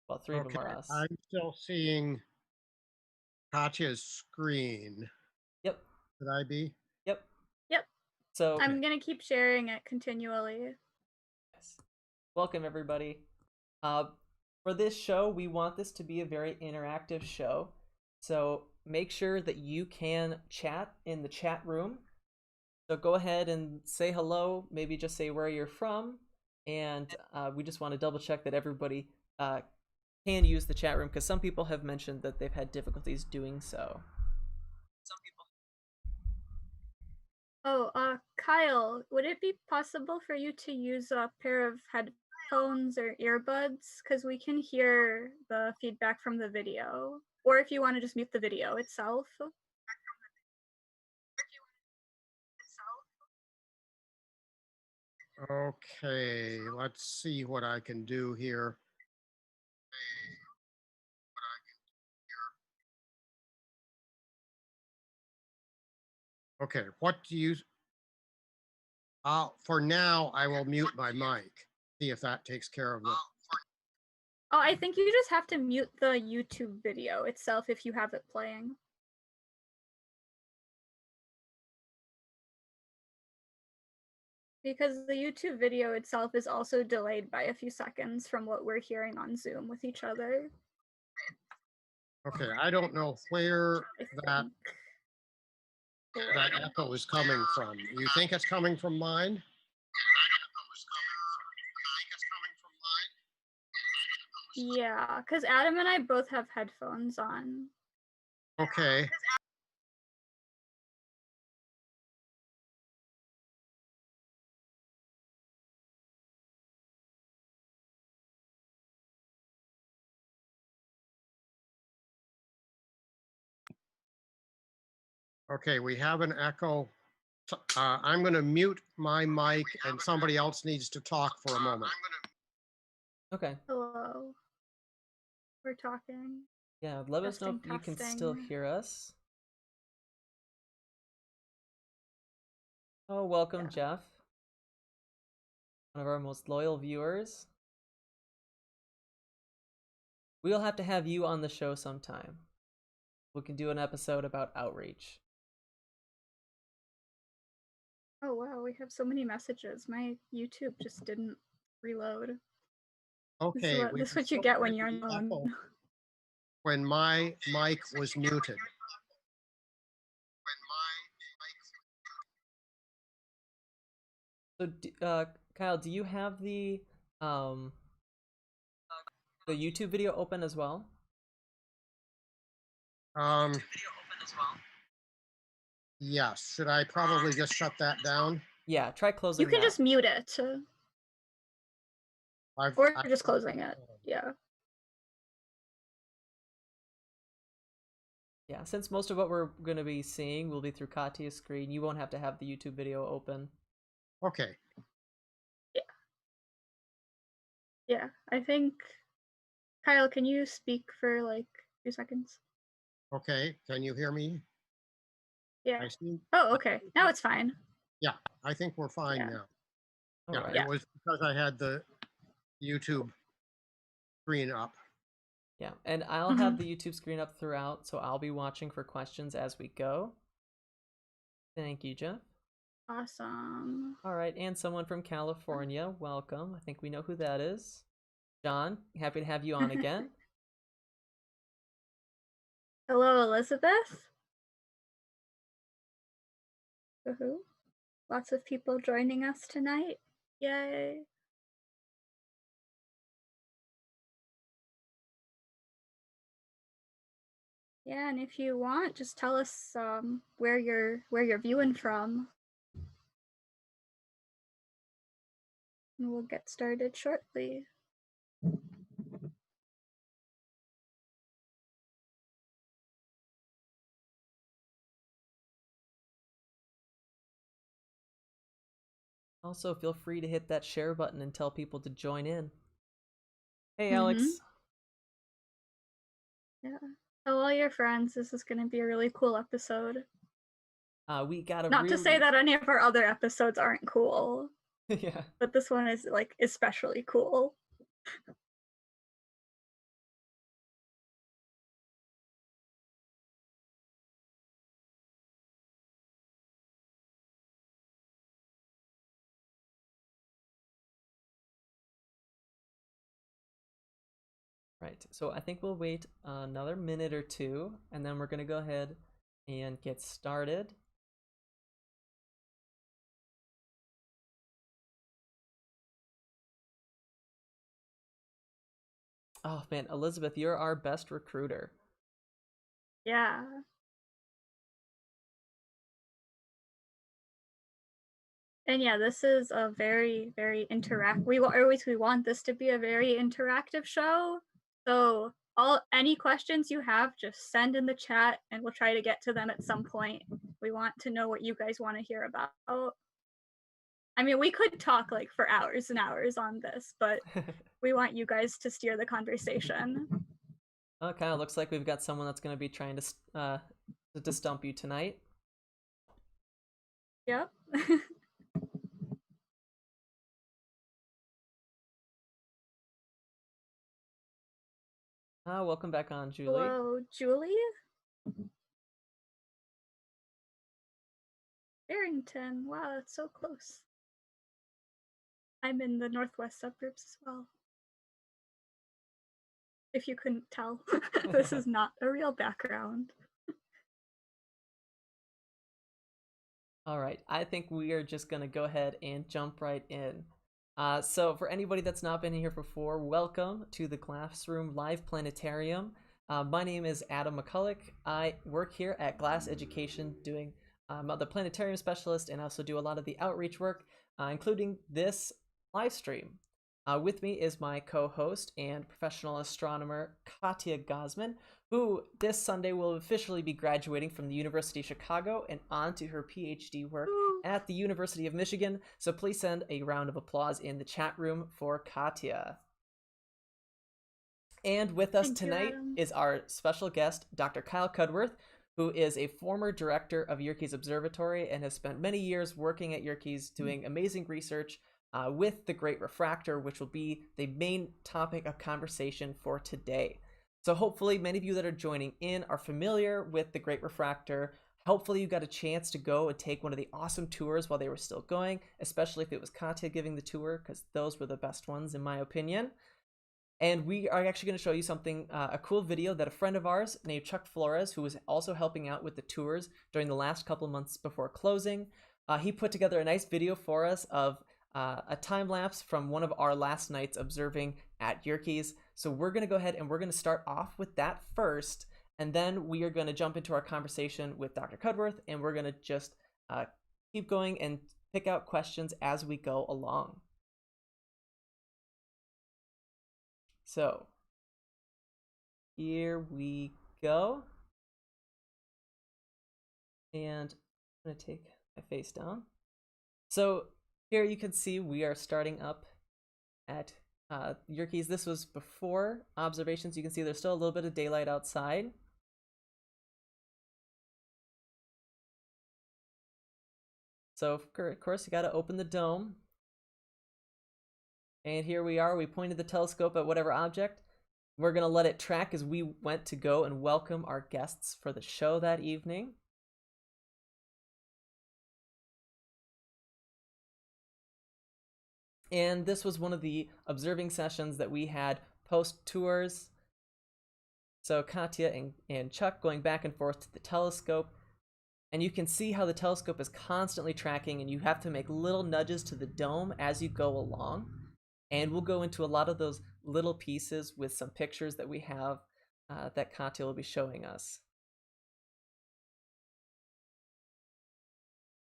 About three of them are us. I'm still seeing Katya's screen. Yep. Could I be? Yep. Yep. So I'm gonna keep sharing it continually. Yes. Welcome everybody. For this show, we want this to be a very interactive show. So make sure that you can chat in the chat room. So go ahead and say hello, maybe just say where you're from, and we just want to double check that everybody can use the chat room, because some people have mentioned that they've had difficulties doing so. Oh, Kyle, would it be possible for you to use a pair of headphones or earbuds? Because we can hear the feedback from the video. Or if you want to just mute the video itself. Okay, let's see what I can do here. Okay, what do you... for now, I will mute my mic. See if that takes care of it. Oh, I think you just have to mute the YouTube video itself if you have it playing. Because the YouTube video itself is also delayed by a few seconds from what we're hearing on Zoom with each other. Okay, I don't know where that echo is coming from. You think it's coming from mine? Yeah, because Adam and I both have headphones on. Okay. Okay, we have an echo. I'm going to mute my mic and somebody else needs to talk for a moment. Okay. Hello. We're talking. Yeah, let us know if you can still hear us. Oh, welcome, Jeff. One of our most loyal viewers. We'll have to have you on the show sometime. We can do an episode about outreach. Oh wow, we have so many messages. My YouTube just didn't reload. Okay, this is what you get when you're alone. When my mic was muted. So, Kyle, do you have the YouTube video open as well? Yes. Should I probably just shut that down? Yeah, try closing You can that. just mute it. Or just closing it. Yeah. Yeah, since most of what we're going to be seeing will be through Katya's screen, you won't have to have the YouTube video open. Okay. Yeah. Yeah, I think... Kyle, can you speak for like 2 seconds? Okay, can you hear me? Yeah. Oh, okay. Now it's fine. Yeah, I think we're fine now. Yeah, right. It was because I had the YouTube screen up. Yeah, and I'll have the YouTube screen up throughout, so I'll be watching for questions as we go. Thank you, Jeff. Awesome. All right, and someone from California, welcome. I think we know who that is. John, happy to have you on again. Hello, Elizabeth. Woohoo. Lots of people joining us tonight. Yay. Yeah, and if you want, just tell us where you're viewing from. And we'll get started shortly. Also, feel free to hit that share button and tell people to join in. Hey, Alex. Yeah. Tell all your friends. This is going to be a really cool episode. We got a Not to say that any of our other episodes aren't cool. Yeah. But this one is like especially cool. Right, so I think we'll wait another minute or two, and then we're going to go ahead and get started. Oh man, Elizabeth, you're our best recruiter. Yeah. And yeah, this is a very, very we want this to be a very interactive show. So any questions you have, just send in the chat and we'll try to get to them at some point. We want to know what you guys want to hear about. I mean, we could talk like for hours and hours on this, but we want you guys to steer the conversation. Oh, it kind of looks like we've got someone that's going to be trying to stump you tonight. Yep. Welcome back on, Julie. Hello, Julie? Barrington. Wow, that's so close. I'm in the northwest suburbs as well. If you couldn't tell, this is not a real background. All right, I think we are just going to go ahead and jump right in. So for anybody that's not been here before, welcome to the GLASroom Live Planetarium. My name is Adam McCulloch. I work here at GLAS Education doing I'm the planetarium specialist and also do a lot of the outreach work, including this live stream. With me is my co-host and professional astronomer, Katya Gosman, who this Sunday will officially be graduating from the University of Chicago and on to her PhD work at the University of Michigan. So please send a round of applause in the chat room for Katya. And with us tonight is our special guest, Dr. Kyle Cudworth, who is a former director of Yerkes Observatory and has spent many years working at Yerkes doing amazing research with the Great Refractor, which will be the main topic of conversation for today. So hopefully many of you that are joining in are familiar with the Great Refractor. Hopefully you got a chance to go and take one of the awesome tours while they were still going, especially if it was Katya giving the tour, because those were the best ones in my opinion. And we are actually going to show you something, a cool video that a friend of ours named Chuck Flores, who was also helping out with the tours during the last couple months before closing, he put together a nice video for us of a time lapse from one of our last nights observing at Yerkes. So we're going to go ahead and we're going to start off with that first, and then we are going to jump into our conversation with Dr. Cudworth, and we're going to just keep going and pick out questions as we go along. So here we go. And I'm going to take my face down. So here you can see we are starting up at Yerkes. This was before observations. You can see there's still a little bit of daylight outside. So of course you got to open the dome. And here we are. We pointed the telescope at whatever object. We're going to let it track as we went to go and welcome our guests for the show that evening. And this was one of the observing sessions that we had post-tours. So Katya and Chuck going back and forth to the telescope. And you can see how the telescope is constantly tracking, and you have to make little nudges to the dome as you go along. And we'll go into a lot of those little pieces with some pictures that we have that Katya will be showing us.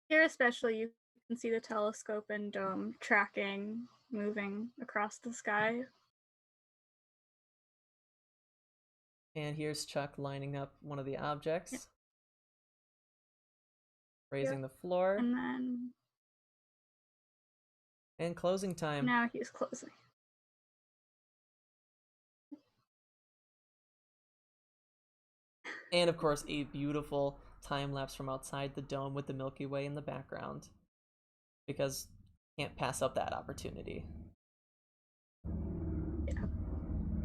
Here especially, you can see the telescope and dome tracking, moving across the sky. And here's Chuck lining up one of the objects, raising the floor. And then... And closing time. Now he's closing. And of course, a beautiful time lapse from outside the dome with the Milky Way in the background, because can't pass up that opportunity. Yeah.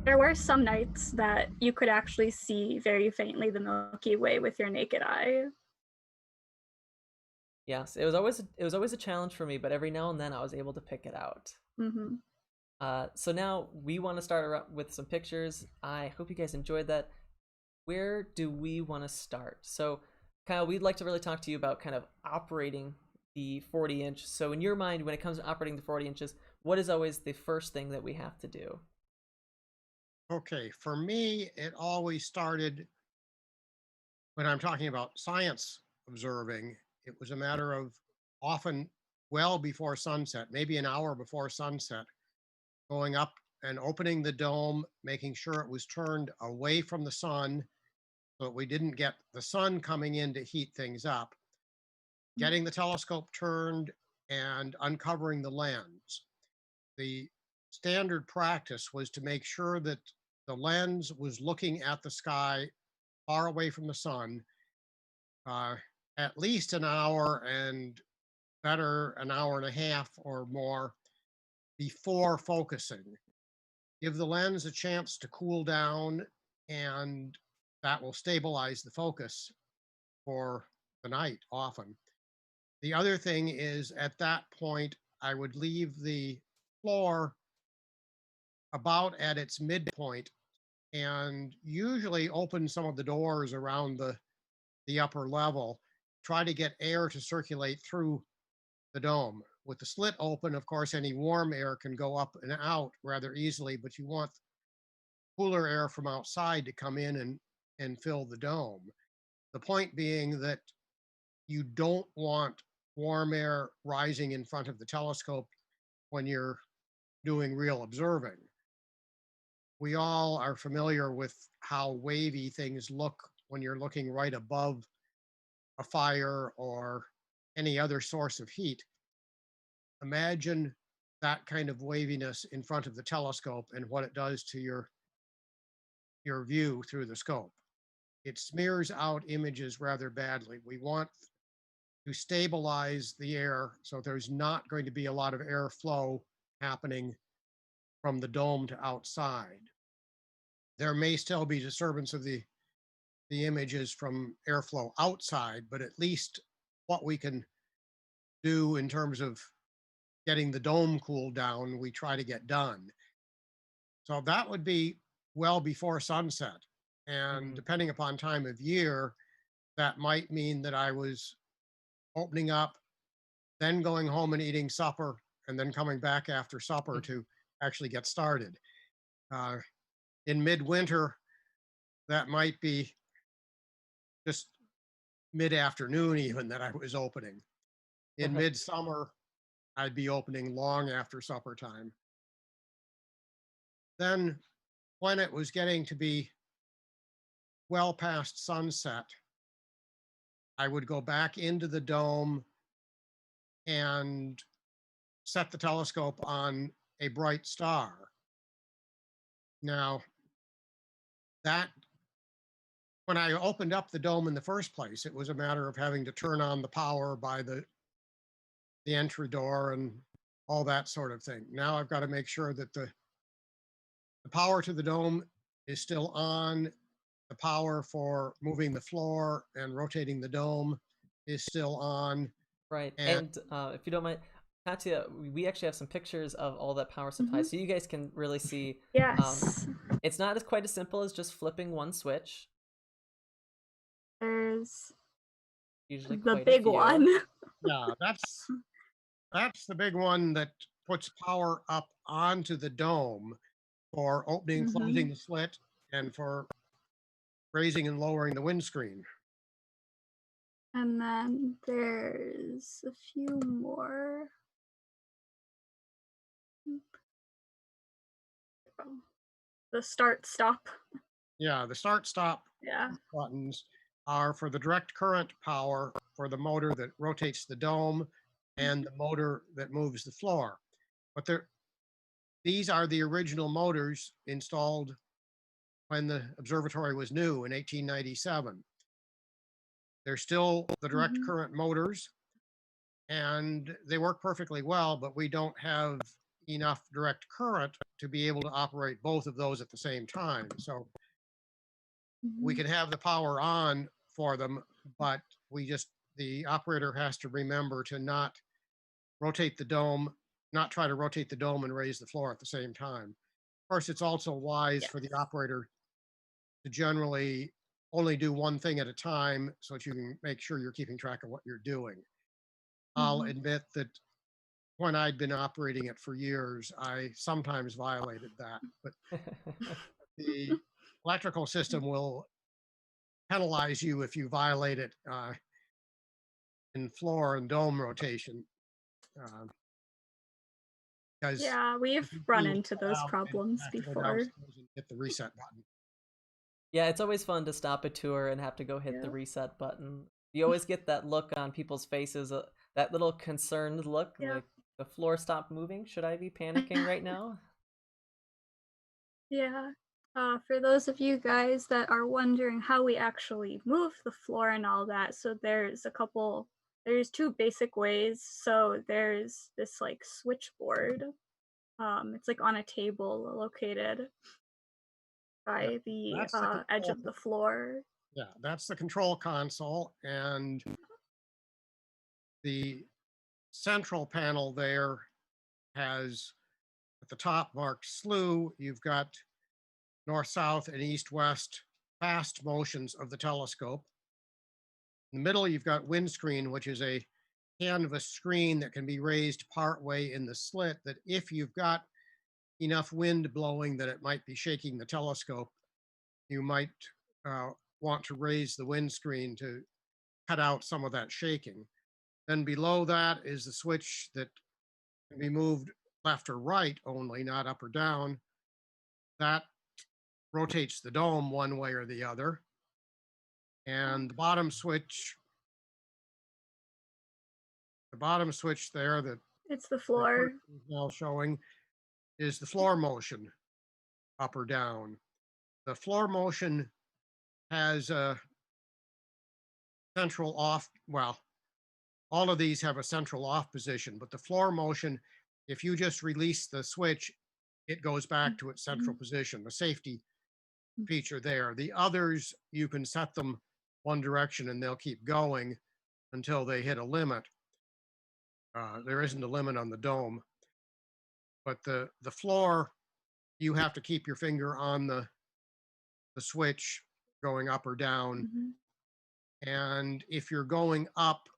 There were some nights that you could actually see very faintly the Milky Way with your naked eye. Yes, it was always a challenge for me, but every now and then I was able to pick it out. Mm-hmm. So now we want to start with some pictures. I hope you guys enjoyed that. Where do we want to start? So, Kyle, we'd like to really talk to you about kind of operating the 40 inch. So, in your mind, when it comes to operating the 40 inches, what is always the first thing that we have to do? Okay, for me, it always started when I'm talking about science observing. It was a matter of often well before sunset, maybe an hour before sunset, going up and opening the dome, making sure it was turned away from the sun so that we didn't get the sun coming in to heat things up, getting the telescope turned and uncovering the lens. The standard practice was to make sure that the lens was looking at the sky far away from the sun, uh, at least an hour and better an hour and a half or more before focusing. Give the lens a chance to cool down, and that will stabilize the focus for the night often. The other thing is at that point, I would leave the floor about at its midpoint and usually open some of the doors around the upper level, try to get air to circulate through the dome. With the slit open, of course, any warm air can go up and out rather easily, but you want cooler air from outside to come in and fill the dome. The point being that you don't want warm air rising in front of the telescope when you're doing real observing. We all are familiar with how wavy things look when you're looking right above a fire or any other source of heat. Imagine that kind of waviness in front of the telescope and what it does to your view through the scope. It smears out images rather badly. We want to stabilize the air so there's not going to be a lot of airflow happening from the dome to outside. There may still be disturbance of the images from airflow outside, but at least what we can do in terms of getting the dome cooled down, we try to get done. So that would be well before sunset. And depending upon time of year, that might mean that I was opening up, then going home and eating supper, and then coming back after supper to actually get started. In midwinter, that might be just mid-afternoon even that I was opening. In midsummer, I'd be opening long after supper time. Then when it was getting to be well past sunset, I would go back into the dome and set the telescope on a bright star. Now, that when I opened up the dome in the first place, it was a matter of having to turn on the power by the entry door and all that sort of thing. Now I've got to make sure that the power to the dome is still on. The power for moving the floor and rotating the dome is still on. Right. And if you don't mind, Katya, we actually have some pictures of all that power supply, so you guys can really see. Yes. It's not as quite as simple as just flipping one switch. There's usually the quite big one. Yeah, that's the big one that puts power up onto the dome for opening, closing the slit, and for raising and lowering the windscreen. And then there's a few more. The start stop. Yeah, the start stop buttons are for the direct current power for the motor that rotates the dome and the motor that moves the floor. But these are the original motors installed when the observatory was new in 1897. They're still the direct current motors, and they work perfectly well, but we don't have enough direct current to be able to operate both of those at the same time. So we can have the power on for them, but the operator has to remember to not rotate the dome not try to rotate the dome and raise the floor at the same time. Of course, it's also wise for the Yes. operator to generally only do one thing at a time so that you can make sure you're keeping track of what you're doing. I'll Hmm. admit that when I'd been operating it for years, I sometimes violated that, but the electrical system will penalize you if you violate it in floor and dome rotation. Uh, because Yeah, we've you run will into cut those out and you problems have to go before. downstairs and hit the reset button. Yeah, it's always fun to stop a tour and have to go hit the Yeah. reset button. You always get that look on people's faces, that little concerned look, Yeah. like the floor stopped moving. Should I be panicking right now? Yeah. For those of you guys that are wondering how we actually move the floor and all that, so there's two basic ways. So there's this like switchboard. It's like on a table located Yeah, by the that's the edge control. of the floor. Yeah, that's the control console, and the central panel there has at the top marked slew. You've got north, south, and east, west fast motions of the telescope. In the middle, you've got windscreen, which is a canvas screen that can be raised partway in the slit. That if you've got enough wind blowing that it might be shaking the telescope, you might uh, want to raise the windscreen to cut out some of that shaking. Then below that is the switch that can be moved left or right only, not up or down. That rotates the dome one way or the other. And the bottom switch there that It's the the cursor floor. is now showing is the floor motion, up or down. The floor motion has a central off, well, all of these have a central off position, but the floor motion, if you just release the switch, it goes back to its central Mhm. position, the safety feature there. The others, you can set them one direction and they'll keep going until they hit a limit. There isn't a limit on the dome, but the floor, you have to keep your finger on the switch going up or down. Mhm. And if you're going up,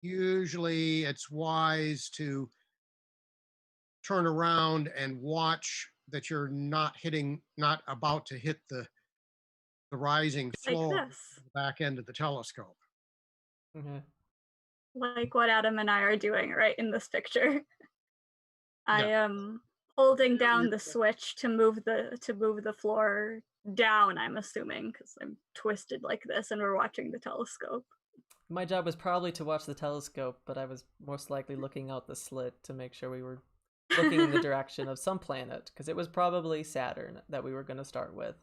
usually it's wise to turn around and watch that you're not about to hit the rising Like floor, this. the back end of the telescope. Mhm. Like what Adam and I are doing right in this picture. I Yeah. am holding down the switch to move the floor down, I'm assuming, because I'm twisted like this and we're watching the telescope. My job was probably to watch the telescope, but I was most likely looking out the slit to make sure we were looking in the direction of some planet, because it was probably Saturn that we were going to start with.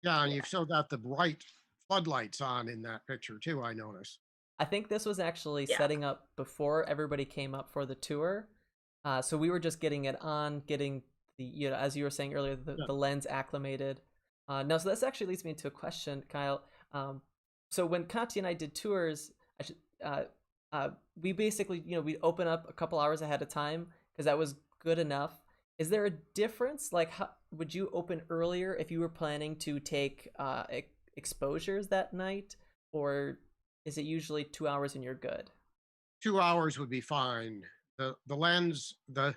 Yeah, and Yeah. you've still got the bright floodlights on in that picture too, I notice. I think this was actually Yeah. setting up before everybody came up for the tour. So we were just getting it on, getting the, as you were saying earlier, Yeah. the lens acclimated. No, so this actually leads me to a question, Kyle. So when Katya and I did tours, I should, we basically, we'd open up a couple hours ahead of time because that was good enough. Is there a difference? Like, how would you open earlier if you were planning to take exposures that night, or is it usually 2 hours and you're good? 2 hours would be fine. The lens, the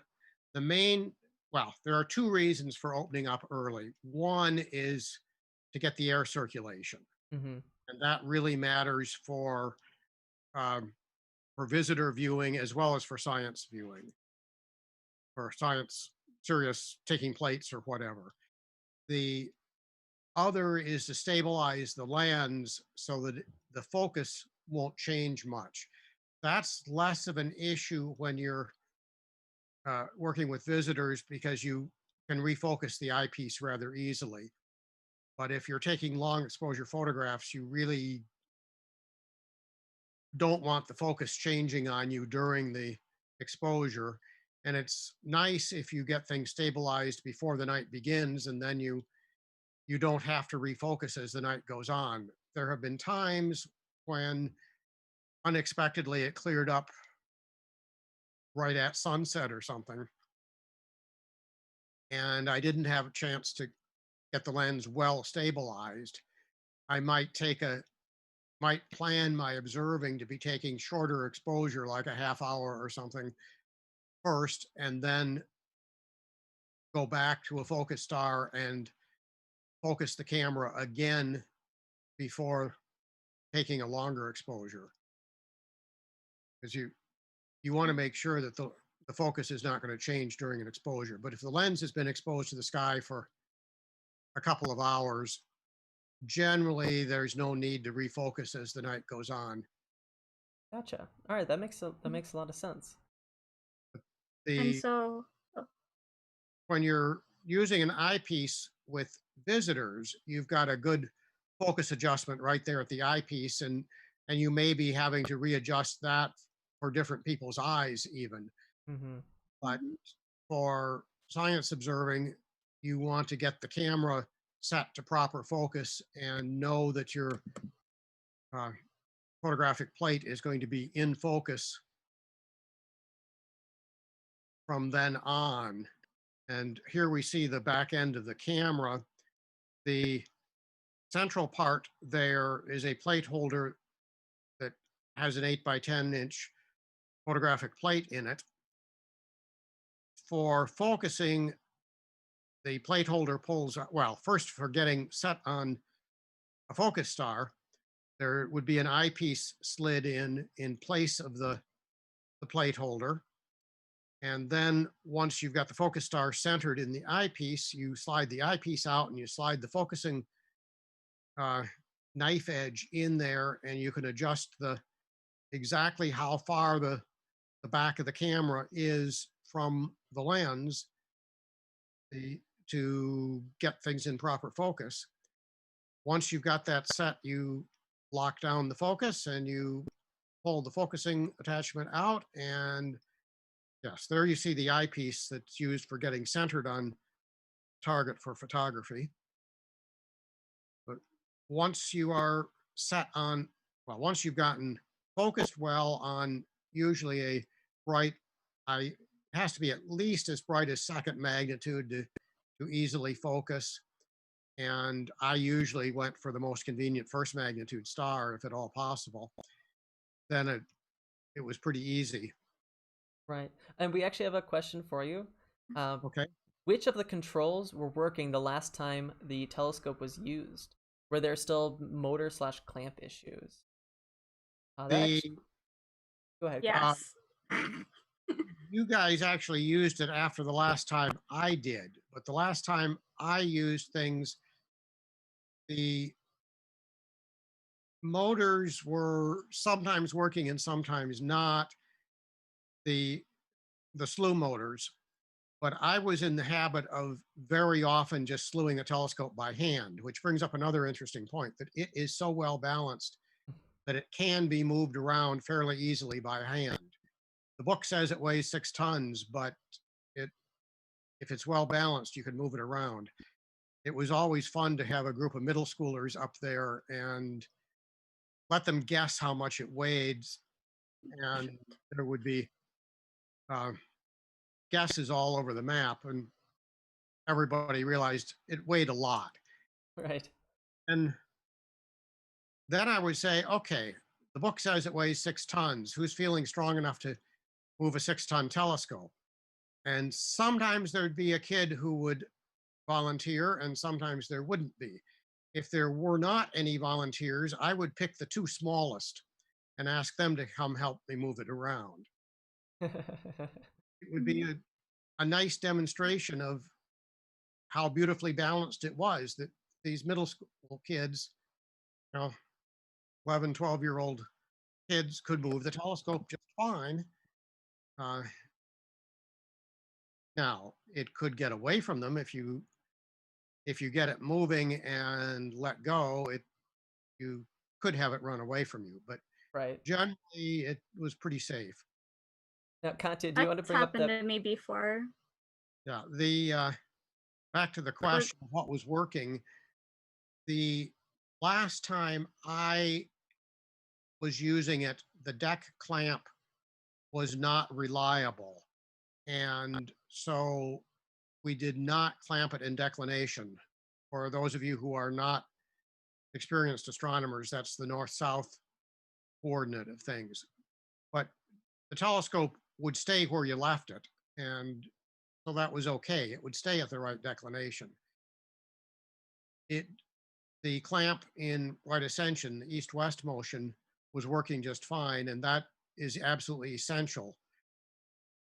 main, well, there are two reasons for opening up early. One is to get the air circulation, Mm-hmm. and that really matters um, for visitor viewing as well as for science viewing, for science serious taking plates or whatever. The other is to stabilize the lens so that the focus won't change much. That's less of an issue when you're working with visitors because you can refocus the eyepiece rather easily. But if you're taking long exposure photographs, you really don't want the focus changing on you during the exposure. And it's nice if you get things stabilized before the night begins, and then you don't have to refocus as the night goes on. There have been times when unexpectedly it cleared up right at sunset or something, and I didn't have a chance to get the lens well stabilized, I might plan my observing to be taking shorter exposure, like a half hour or something first, and then go back to a focus star and focus the camera again before taking a longer exposure. Because you want to make sure that the focus is not going to change during an exposure. But if the lens has been exposed to the sky for a couple of hours, generally there's no need to refocus as the night goes on. Gotcha. All right, that makes a lot of sense. And The so, oh, When you're using an eyepiece with visitors, you've got a good focus adjustment right there at the eyepiece, and you may be having to readjust that for different people's eyes even. Mm-hmm. But mhm. for science observing, you want to get the camera set to proper focus and know that your uh, photographic plate is going to be in focus from then on. And here we see the back end of the camera. The central part there is a plate holder that has an 8 by 10 inch photographic plate in it. For focusing, the plate holder pulls, well, first for getting set on a focus star, there would be an eyepiece slid in place of the plate holder. And then once you've got the focus star centered in the eyepiece, you slide the eyepiece out and you slide the focusing uh, knife edge in there, and you can adjust the exactly how far the back of the camera is from the lens the, to get things in proper focus. Once you've got that set, you lock down the focus and you pull the focusing attachment out, and yes, there you see the eyepiece that's used for getting centered on target for photography. But once you are set on, well, once you've gotten focused well on usually a bright, I it has to be at least as bright as second magnitude to easily focus. And I usually went for the most convenient first magnitude star, if at all possible. Then it was pretty easy. Right. And we actually have a question for you. Uh, Okay. which of the controls were working the last time the telescope was used? Were there still motor slash clamp issues? That The actually, go ahead, Kyle. uh, Yes. you guys actually used it after the last time I did, but the last time I used things, the motors were sometimes working and sometimes not. The the slew motors, but I was in the habit of very often just slewing a telescope by hand, which brings up another interesting point that it is so well balanced that it can be moved around fairly easily by hand. The book says it weighs 6 tons, but it if it's well balanced, you can move it around. It was always fun to have a group of middle schoolers up there and let them guess how much it weighed, and there would be uh, guesses all over the map, and everybody realized it weighed a lot. Right. And then I would say, okay, the book says it weighs 6 tons. Who's feeling strong enough to move a 6 ton telescope? And sometimes there'd be a kid who would volunteer, and sometimes there wouldn't be. If there were not any volunteers, I would pick the two smallest and ask them to come help me move it around. It would be Mhm. a nice demonstration of how beautifully balanced it was that these middle school kids, you know, 11, 12-year-old kids could move the telescope just fine. Uh, Now, it could get away from them if you get it moving and let go, you could have it run away from you. But Right. generally, it was pretty safe. Now, Katya, do you want to That's bring up happened that? to me before. Yeah. The Back to the But question of what was working. The last time I was using it, the deck clamp was not reliable. And so we did not clamp it in declination. For those of you who are not experienced astronomers, that's the north-south coordinate of things. But the telescope would stay where you left it, and so that was okay. It would stay at the right declination. It the clamp in right ascension, the east-west motion, was working just fine, and that is absolutely essential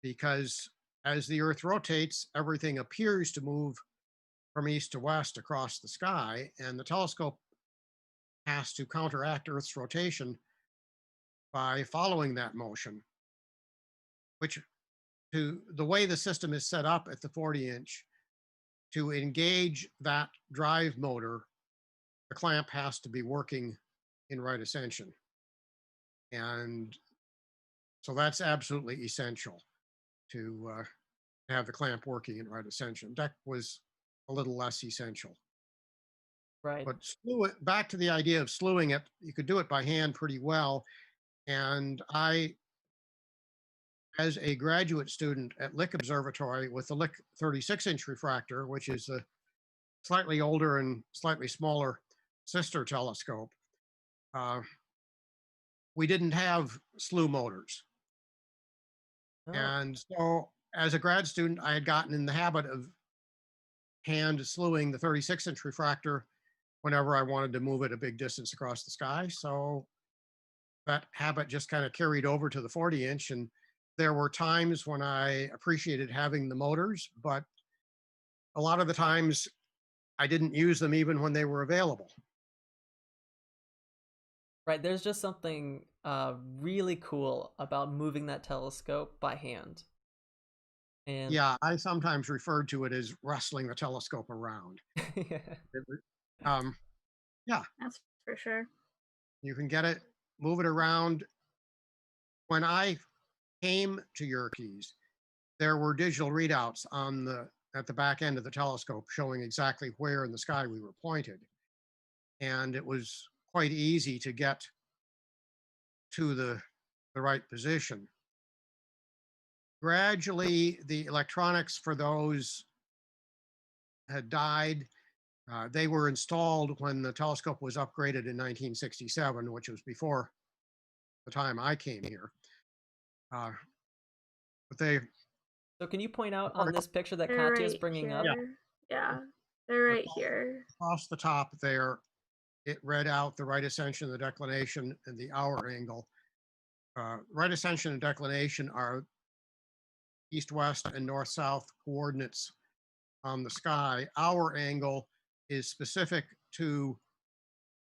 because as the Earth rotates, everything appears to move from east to west across the sky, and the telescope has to counteract Earth's rotation by following that motion, which to the way the system is set up at the 40-inch, to engage that drive motor, the clamp has to be working in right ascension. And so that's absolutely essential to have the clamp working in right ascension. Deck was a little less essential. Right. But back to the idea of slewing it, you could do it by hand pretty well. And I, as a graduate student at Lick Observatory with the Lick 36-inch refractor, which is a slightly older and slightly smaller sister telescope, we didn't have slew motors. Oh, And so as a grad student, I had gotten in the habit of hand slewing the 36-inch refractor whenever I wanted to move it a big distance across the sky. So that habit just kind of carried over to the 40-inch. And there were times when I appreciated having the motors, but a lot of the times I didn't use them even when they were available. right. There's just something really cool about moving that telescope by hand. And Yeah, I sometimes referred to it as wrestling the telescope around. Um, yeah, That's for sure. you can get it, move it around. When I came to Yerkes, there were digital readouts on at the back end of the telescope showing exactly where in the sky we were pointed. And it was quite easy to get to the right position. Gradually, the electronics for those had died. They were installed when the telescope was upgraded in 1967, which was before the time I came here. But they, so can you point out of on course, this picture that They're Katya is right bringing up? yeah, here. Yeah, they're right here. across the top there, it read out the right ascension, the declination, and the hour angle. Right ascension and declination are east-west and north-south coordinates on the sky. Hour angle is specific to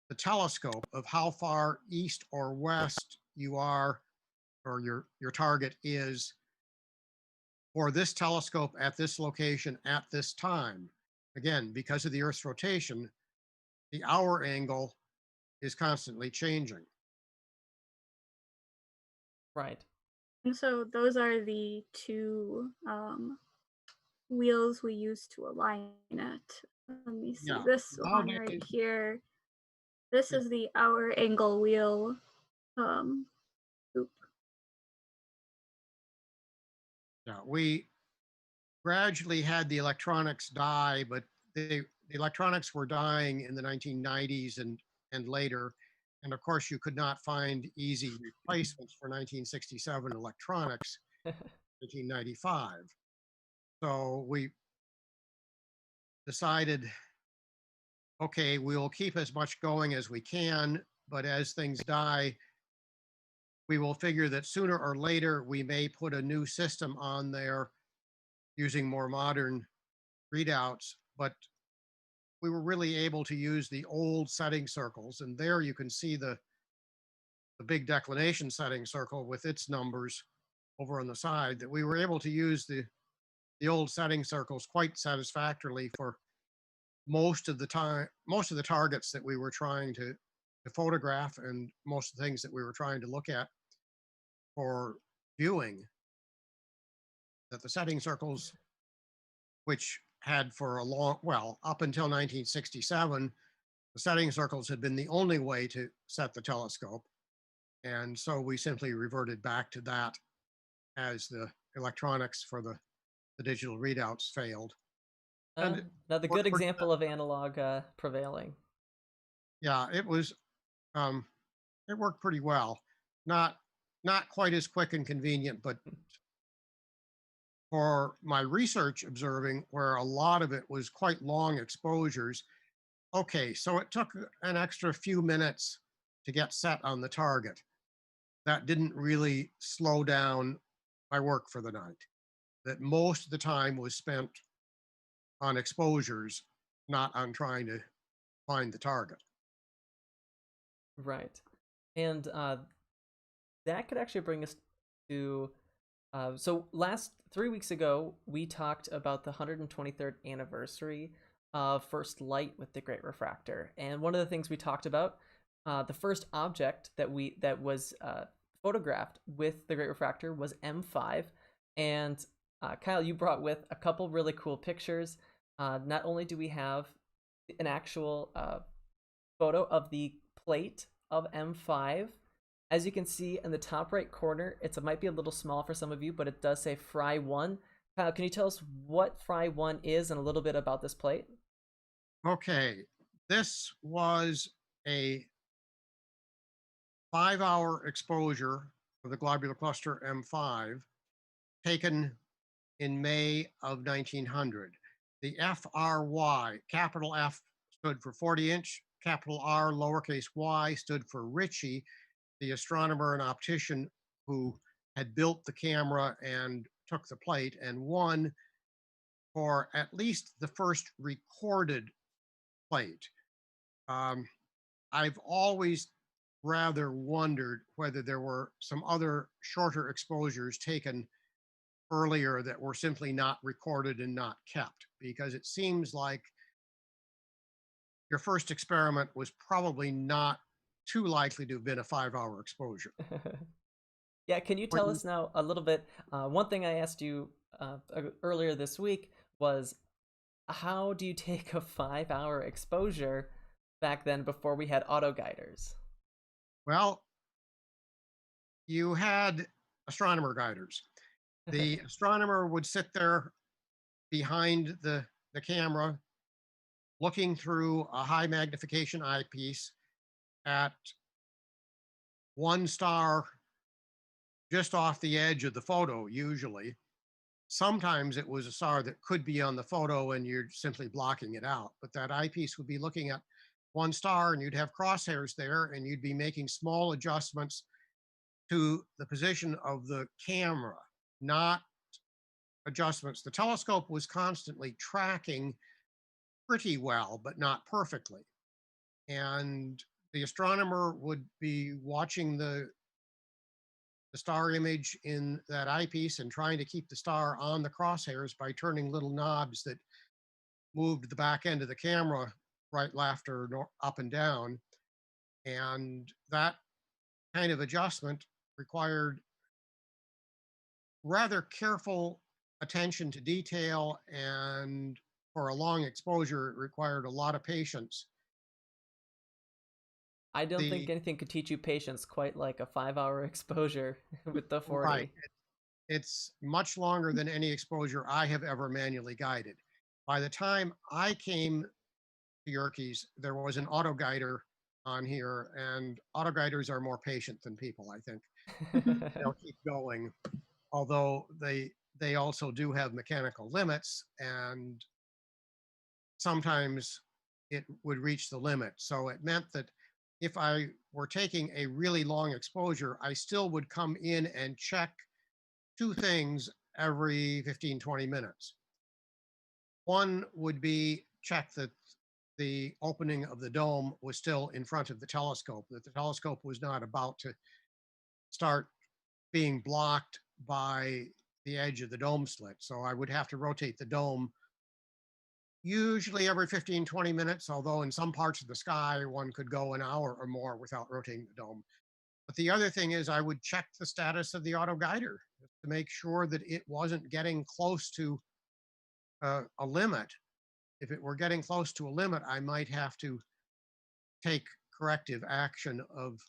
the telescope of how far east or west you are, or your target is for this telescope at this location at this time. Again, because of the Earth's rotation, the hour angle is constantly changing. Right. And so those are the two wheels we use to align it. Let me see. Yeah. This one right Nowadays, here. This is the hour angle wheel. Oop. yeah, we gradually had the electronics die, but the electronics were dying in the 1990s and later. And of course, you could not find easy replacements for 1967 electronics, 1995. So we decided, okay, we'll keep as much going as we can, but as things die, we will figure that sooner or later we may put a new system on there using more modern readouts. But we were really able to use the old setting circles, and there you can see the big declination setting circle with its numbers over on the side, that we were able to use the old setting circles quite satisfactorily for most of the time, most of the targets that we were trying to photograph, and most of the things that we were trying to look at for viewing. That the setting circles, which had for a long, well, up until 1967, the setting circles had been the only way to set the telescope. And so we simply reverted back to that as the electronics for the digital readouts failed. Uh, And it Another good worked pretty example of analog prevailing. yeah, um, it worked pretty well. Not not quite as quick and convenient, but for my research observing, where a lot of it was quite long exposures, okay, so it took an extra few minutes to get set on the target. That didn't really slow down my work for the night. That most of the time was spent on exposures, not on trying to find the target. Right. And that could actually bring us to so last 3 weeks ago we talked about the 123rd anniversary of first light with the Great Refractor, and one of the things we talked about, the first object that was photographed with the Great Refractor was M5, and Kyle, you brought with a couple really cool pictures. Not only do we have an actual photo of the plate of M5. As you can see in the top right corner, it might be a little small for some of you, but it does say Fry 1. Kyle, can you tell us what Fry 1 is and a little bit about this plate? Okay, this was a 5-hour exposure of the globular cluster M5 taken in May of 1900. The FRY, capital F stood for 40 inch, capital R, lowercase y stood for Ritchie, the astronomer and optician who had built the camera and took the plate and won for at least the first recorded plate. Um, I've always rather wondered whether there were some other shorter exposures taken earlier that were simply not recorded and not kept, because it seems like your first experiment was probably not too likely to have been a 5-hour exposure. Yeah, can you What tell us now a little bit? One thing I asked you earlier this week was, how do you take a 5-hour exposure back then before we had auto guiders? Well, you had astronomer guiders. The astronomer would sit there behind the camera looking through a high magnification eyepiece at one star just off the edge of the photo, usually. Sometimes it was a star that could be on the photo and you're simply blocking it out. But that eyepiece would be looking at one star and you'd have crosshairs there and you'd be making small adjustments to the position of the camera, not adjustments. The telescope was constantly tracking pretty well, but not perfectly. And the astronomer would be watching the star image in that eyepiece and trying to keep the star on the crosshairs by turning little knobs that moved the back end of the camera right, left, or up and down. And that kind of adjustment required rather careful attention to detail, and for a long exposure, it required a lot of patience. I don't think The anything could teach you patience quite like a 5-hour exposure with the right, 40. it's much longer than any exposure I have ever manually guided. By the time I came to Yerkes, there was an auto guider on here, and auto guiders are more patient than people, I think. They'll keep going, although they also do have mechanical limits, and sometimes it would reach the limit. So it meant that if I were taking a really long exposure, I still would come in and check two things every 15, 20 minutes. One would be check that the opening of the dome was still in front of the telescope, that the telescope was not about to start being blocked by the edge of the dome slit. So I would have to rotate the dome usually every 15, 20 minutes, although in some parts of the sky, one could go an hour or more without rotating the dome. But the other thing is I would check the status of the auto guider to make sure that it wasn't getting close to a limit. If it were getting close to a limit, I might have to take corrective action of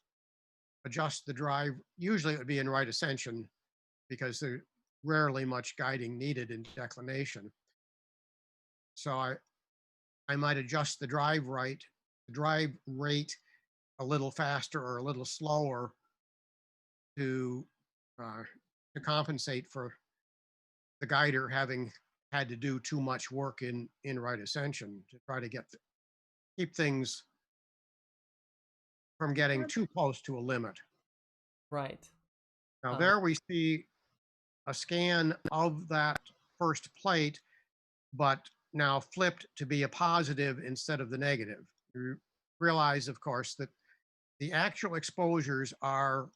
adjust the drive. Usually it would be in right ascension because there's rarely much guiding needed in declination. So I might adjust the drive rate a little faster or a little slower to uh, to compensate for the guider having had to do too much work in right ascension to try to keep things from getting Yep. too close to a limit. Right. Now Um, there we see a scan of that first plate, but now flipped to be a positive instead of the negative. You realize, of course, that the actual exposures are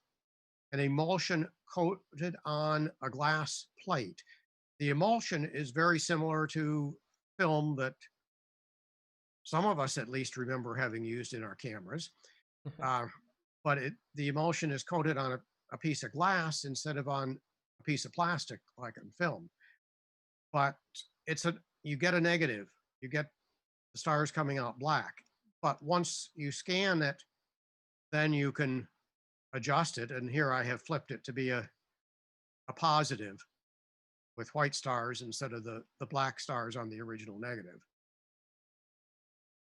an emulsion coated on a glass plate. The emulsion is very similar to film that some of us at least remember having used in our cameras. Uh, but the emulsion is coated on a piece of glass instead of on a piece of plastic like in film. But you get a negative, you get the stars coming out black. But once you scan it, then you can adjust it. And here I have flipped it to be a positive with white stars instead of the black stars on the original negative.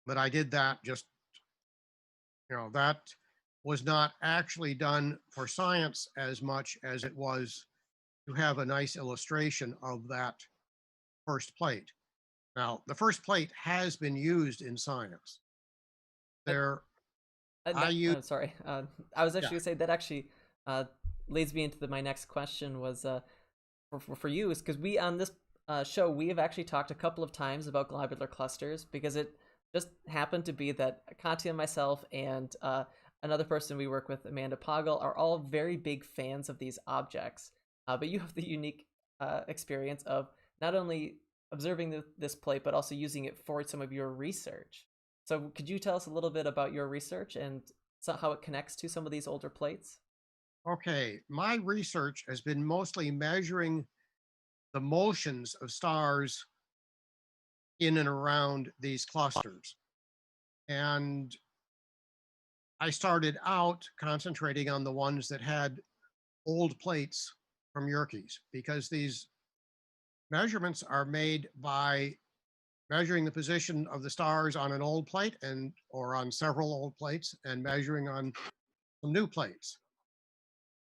But I did that just, that was not actually done for science as much as it was to have a nice illustration of that first plate. Now, the first plate has been used in science. I, There, I that, use, sorry. I was yeah, actually gonna say that actually uh, leads me into my next question was for you is because we on this show we have actually talked a couple of times about globular clusters because it just happened to be that Katya and myself and another person we work with, Amanda Poggle, are all very big fans of these objects. But you have the unique experience of not only observing this plate but also using it for some of your research. So could you tell us a little bit about your research and how it connects to some of these older plates? okay, my research has been mostly measuring the motions of stars in and around these clusters. And I started out concentrating on the ones that had old plates from Yerkes because these measurements are made by measuring the position of the stars on an old plate and or on several old plates and measuring on some new plates.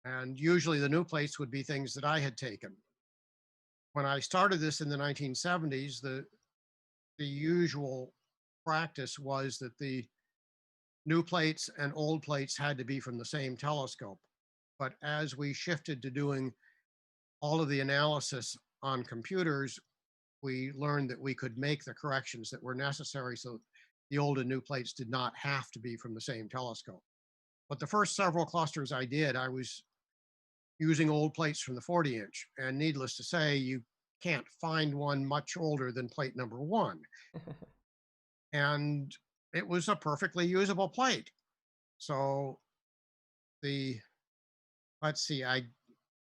And usually the new plates would be things that I had taken. When I started this in the 1970s, the usual practice was that the new plates and old plates had to be from the same telescope. But as we shifted to doing all of the analysis on computers, we learned that we could make the corrections that were necessary so the old and new plates did not have to be from the same telescope. But the first several clusters I did, I was using old plates from the 40-inch. And needless to say, you can't find one much older than plate number one. And it was a perfectly usable plate. So the, let's see,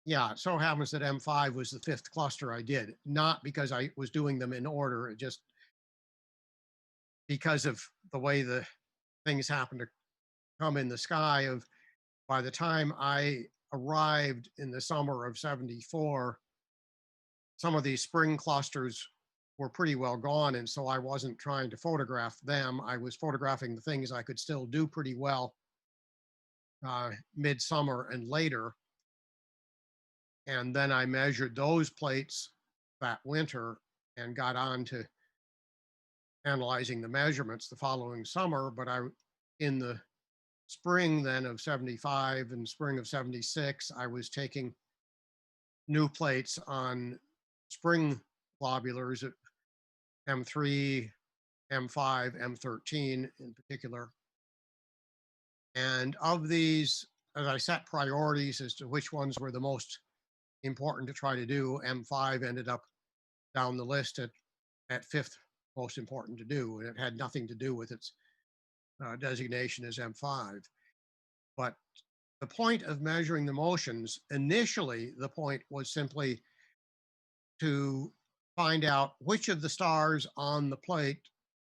yeah, it so happens that M5 was the fifth cluster I did, not because I was doing them in order, it just because of the way the things happened to come in the sky of by the time I arrived in the summer of 74, some of these spring clusters were pretty well gone. And so I wasn't trying to photograph them. I was photographing the things I could still do pretty well midsummer and later. And then I measured those plates that winter and got on to analyzing the measurements the following summer. But in the spring then of 75 and spring of 76, I was taking new plates on spring globulars at M3, M5, M13 in particular. And of these, as I set priorities as to which ones were the most important to try to do, M5 ended up down the list at fifth most important to do. And it had nothing to do with its designation as M5. But the point of measuring the motions, initially, the point was simply to find out which of the stars on the plate,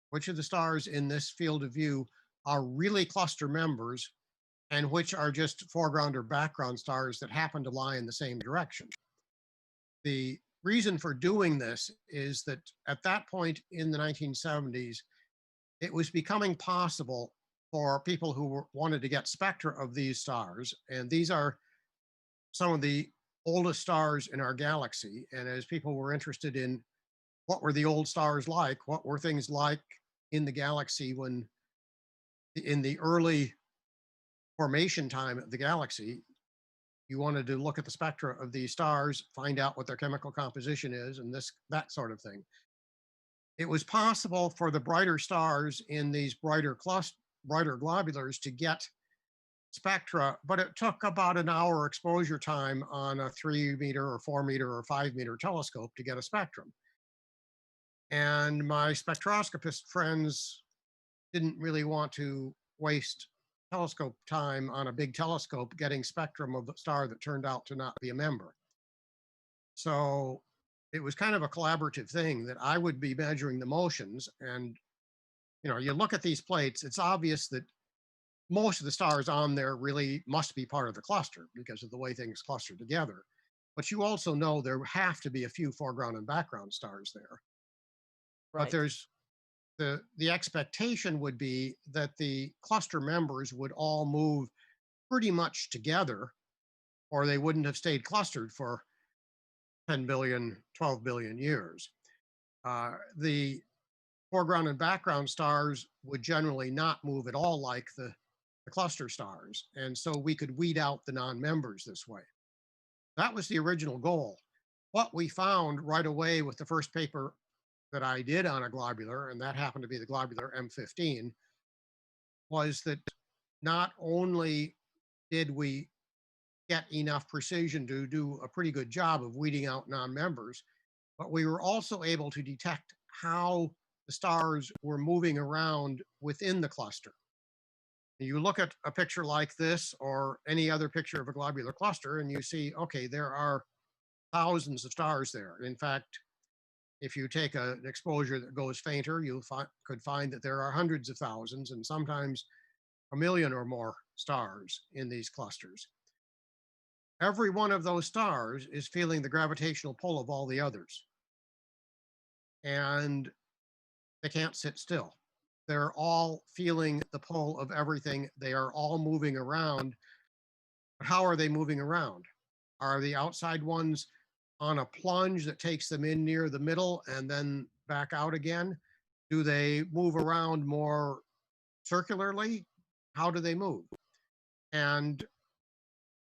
which of the stars in this field of view are really cluster members and which are just foreground or background stars that happen to lie in the same direction. The reason for doing this is that at that point in the 1970s, it was becoming possible for people who wanted to get spectra of these stars, and these are some of the oldest stars in our galaxy. And as people were interested in what were the old stars like, what were things like in the galaxy when in the early formation time of the galaxy, you wanted to look at the spectra of these stars, find out what their chemical composition is, and that sort of thing. It was possible for the brighter stars in these brighter globulars to get spectra, but it took about an hour exposure time on a 3-meter or 4-meter or 5-meter telescope to get a spectrum. And my spectroscopist friends didn't really want to waste telescope time on a big telescope getting spectrum of a star that turned out to not be a member. So it was kind of a collaborative thing that I would be measuring the motions. And, you look at these plates, it's obvious that most of the stars on there really must be part of the cluster because of the way things cluster together. But you also know there have to be a few foreground and background stars there. But Right. there's the expectation would be that the cluster members would all move pretty much together, or they wouldn't have stayed clustered for 10 billion, 12 billion years. The foreground and background stars would generally not move at all like the cluster stars. And so we could weed out the non-members this way. That was the original goal. What we found right away with the first paper that I did on a globular, and that happened to be the globular M15, was that not only did we get enough precision to do a pretty good job of weeding out non-members, but we were also able to detect how the stars were moving around within the cluster. You look at a picture like this or any other picture of a globular cluster and you see, okay, there are thousands of stars there. In fact, if you take an exposure that goes fainter, you could find that there are hundreds of thousands and sometimes a million or more stars in these clusters. Every one of those stars is feeling the gravitational pull of all the others. And they can't sit still. They're all feeling the pull of everything. They are all moving around. But how are they moving around? Are the outside ones on a plunge that takes them in near the middle and then back out again? Do they move around more circularly? How do they move? And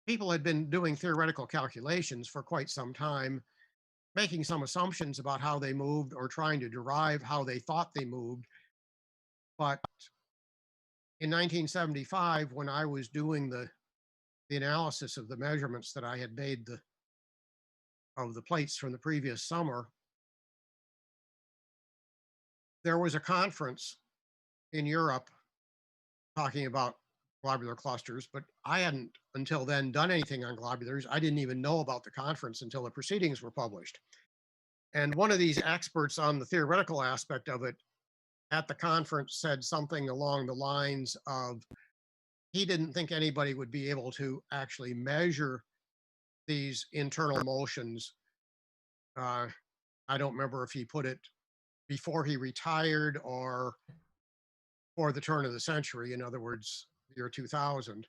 people had been doing theoretical calculations for quite some time, making some assumptions about how they moved or trying to derive how they thought they moved. But in 1975, when I was doing the analysis of the measurements that I had made of the plates from the previous summer, there was a conference in Europe talking about globular clusters, but I hadn't until then done anything on globulars. I didn't even know about the conference until the proceedings were published. And one of these experts on the theoretical aspect of it at the conference said something along the lines of he didn't think anybody would be able to actually measure these internal motions. I don't remember if he put it before he retired or for the turn of the century, in other words, year 2000.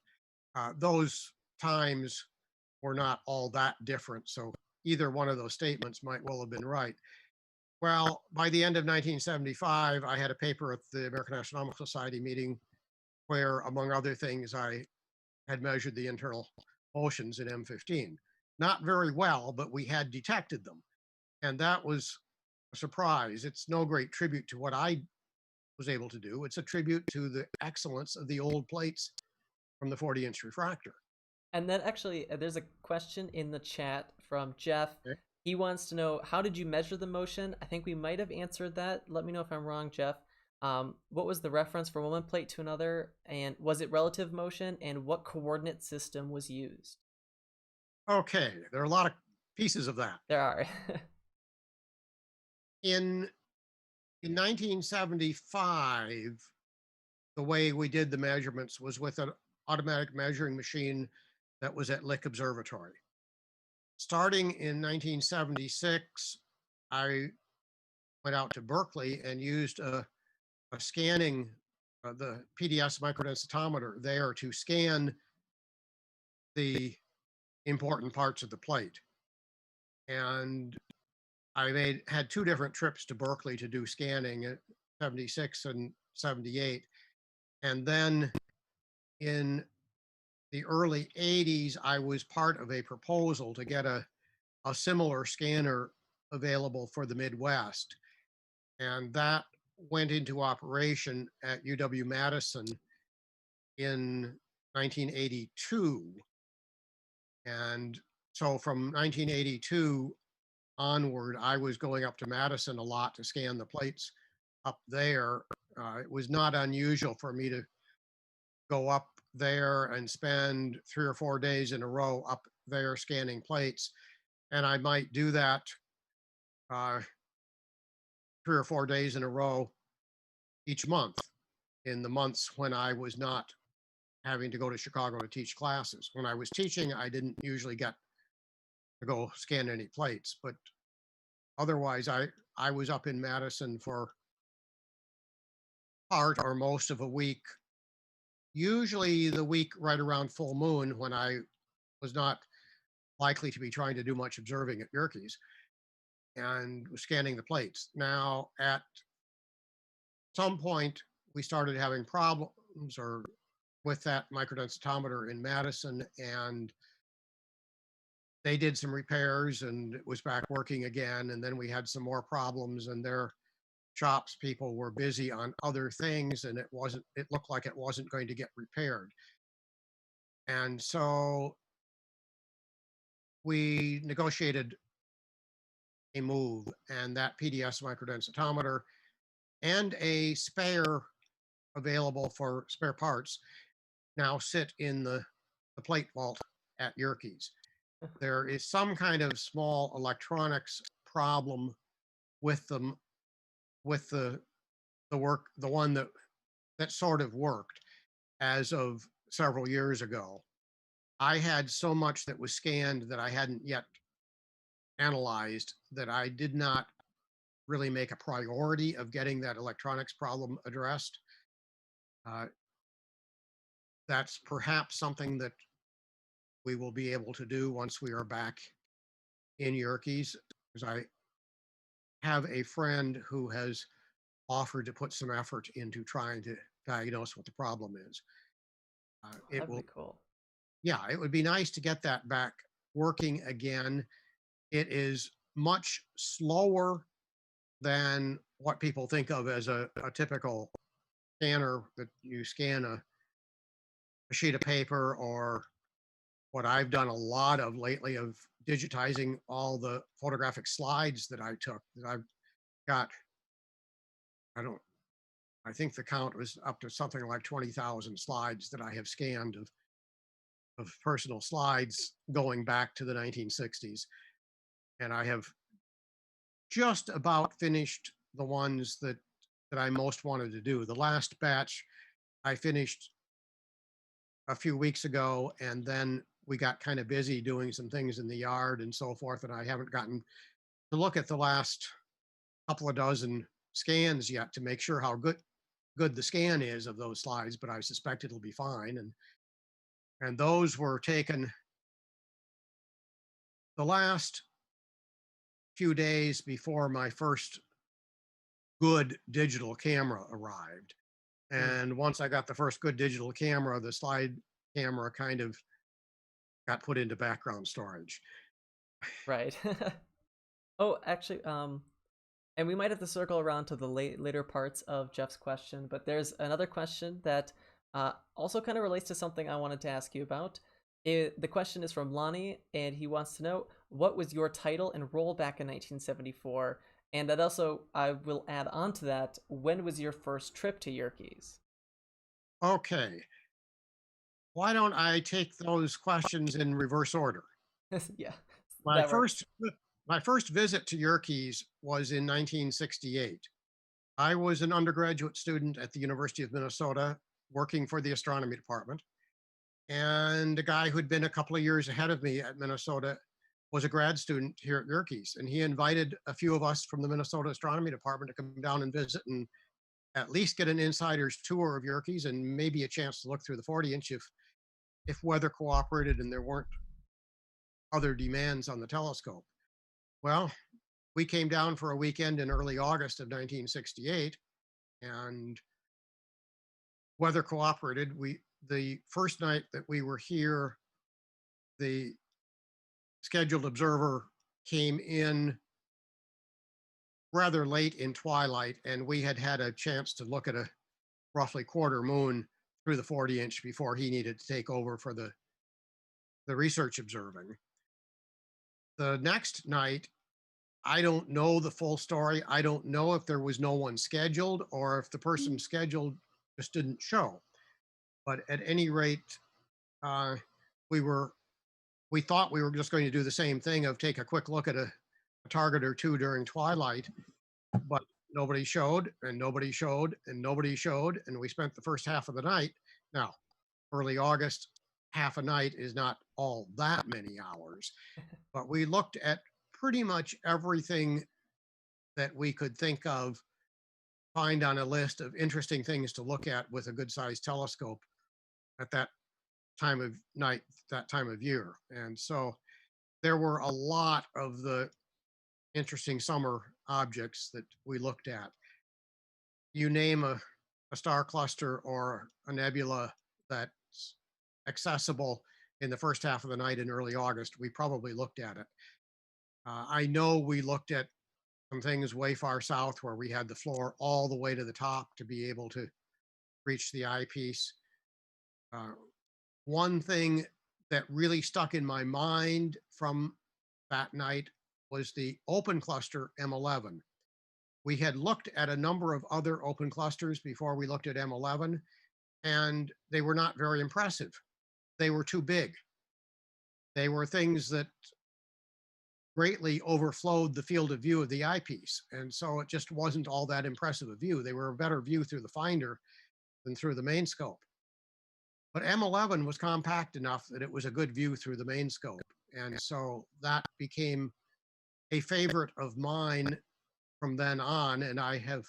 Those times were not all that different. So either one of those statements might well have been right. Well, by the end of 1975, I had a paper at the American Astronomical Society meeting where, among other things, I had measured the internal motions in M15. Not very well, but we had detected them. And that was a surprise. It's no great tribute to what I was able to do. It's a tribute to the excellence of the old plates from the 40-inch refractor. And then actually, there's a question in the chat from Jeff. Okay. He wants to know, how did you measure the motion? I think we might have answered that. Let me know if I'm wrong, Jeff. What was the reference from one plate to another? And was it relative motion? And what coordinate system was used? Okay, there are a lot of pieces of that. There are. In 1975, the way we did the measurements was with automatic measuring machine that was at Lick Observatory. Starting in 1976, I went out to Berkeley and used a scanning, the PDS microdensitometer there to scan the important parts of the plate. And I had two different trips to Berkeley to do scanning at 76 and 78. And then in the early 80s, I was part of a proposal to get a similar scanner available for the Midwest. And that went into operation at UW-Madison in 1982. And so from 1982 onward, I was going up to Madison a lot to scan the plates up there. It was not unusual for me to go up there and spend 3 or 4 days in a row up there scanning plates. And I might do that 3 or 4 days in a row each month in the months when I was not having to go to Chicago to teach classes. When I was teaching, I didn't usually get to go scan any plates, but otherwise I was up in Madison for part or most of a week, usually the week right around full moon when I was not likely to be trying to do much observing at Yerkes, and was scanning the plates. Now, at some point, we started having problems or with that microdensitometer in Madison, and they did some repairs and it was back working again. And then we had some more problems, and their shops people were busy on other things, and it looked like it wasn't going to get repaired. And so we negotiated a move, and that PDS microdensitometer and a spare available for spare parts now sit in the plate vault at Yerkes. There is some kind of small electronics problem with them, with the one that sort of worked as of several years ago. I had so much that was scanned that I hadn't yet analyzed that I did not really make a priority of getting that electronics problem addressed. That's perhaps something that we will be able to do once we are back in Yerkes, because I have a friend who has offered to put some effort into trying to diagnose what the problem is. That'd be cool. Yeah, it would be nice to get that back working again. It is much slower than what people think of as a typical scanner that you scan a sheet of paper, or what I've done a lot of lately of digitizing all the photographic slides that I took. That I've got, I think the count was up to something like 20,000 slides that I have scanned of personal slides going back to the 1960s. And I have just about finished the ones that I most wanted to do. The last batch I finished a few weeks ago, and then we got kind of busy doing some things in the yard and so forth, and I haven't gotten to look at the last couple of dozen scans yet to make sure how good the scan is of those slides, but I suspect it'll be fine. And those were taken the last few days before my first good digital camera arrived. And once I got the first good digital camera, the slide camera kind of got put into background storage. Right. Oh, actually, and we might have to circle around to the later parts of Jeff's question, but there's another question that also kind of relates to something I wanted to ask you about. The question is from Lonnie, and he wants to know, what was your title and role back in 1974? And that also, I will add on to that, when was your first trip to Yerkes? Okay. Why don't I take those questions in reverse order? Yeah, My that works. first visit to Yerkes was in 1968. I was an undergraduate student at the University of Minnesota working for the astronomy department. And a guy who'd been a couple of years ahead of me at Minnesota was a grad student here at Yerkes, and he invited a few of us from the Minnesota Astronomy Department to come down and visit and at least get an insider's tour of Yerkes and maybe a chance to look through the 40-inch if weather cooperated and there weren't other demands on the telescope. Well, we came down for a weekend in early August of 1968, and weather cooperated. The first night that we were here, the scheduled observer came in rather late in twilight, and we had had a chance to look at a roughly quarter moon through the 40-inch before he needed to take over for the research observing. The next night, I don't know the full story. I don't know if there was no one scheduled or if the person scheduled just didn't show. But at any rate, uh, we thought we were just going to do the same thing of take a quick look at a target or two during twilight, but nobody showed and nobody showed and nobody showed. And we spent the first half of the night. Now, early August, half a night is not all that many hours, but we looked at pretty much everything that we could think of, find on a list of interesting things to look at with a good sized telescope at that time of night, that time of year. And so there were a lot of the interesting summer objects that we looked at. You name a star cluster or a nebula that's accessible in the first half of the night in early August, we probably looked at it. I know we looked at some things way far south where we had the floor all the way to the top to be able to reach the eyepiece. Uh, One thing that really stuck in my mind from that night was the open cluster M11. We had looked at a number of other open clusters before we looked at M11, and they were not very impressive. They were too big. They were things that greatly overflowed the field of view of the eyepiece. And so it just wasn't all that impressive a view. They were a better view through the finder than through the main scope. But M11 was compact enough that it was a good view through the main scope. And so that became a favorite of mine from then on. And I have,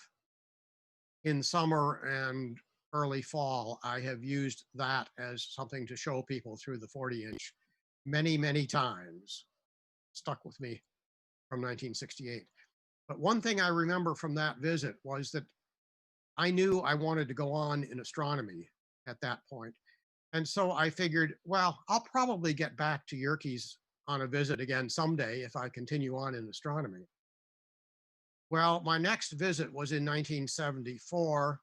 in summer and early fall, I have used that as something to show people through the 40-inch many, many times. Stuck with me from 1968. But one thing I remember from that visit was that I knew I wanted to go on in astronomy at that point. And so I figured, well, I'll probably get back to Yerkes on a visit again someday if I continue on in astronomy. Well, my next visit was in 1974,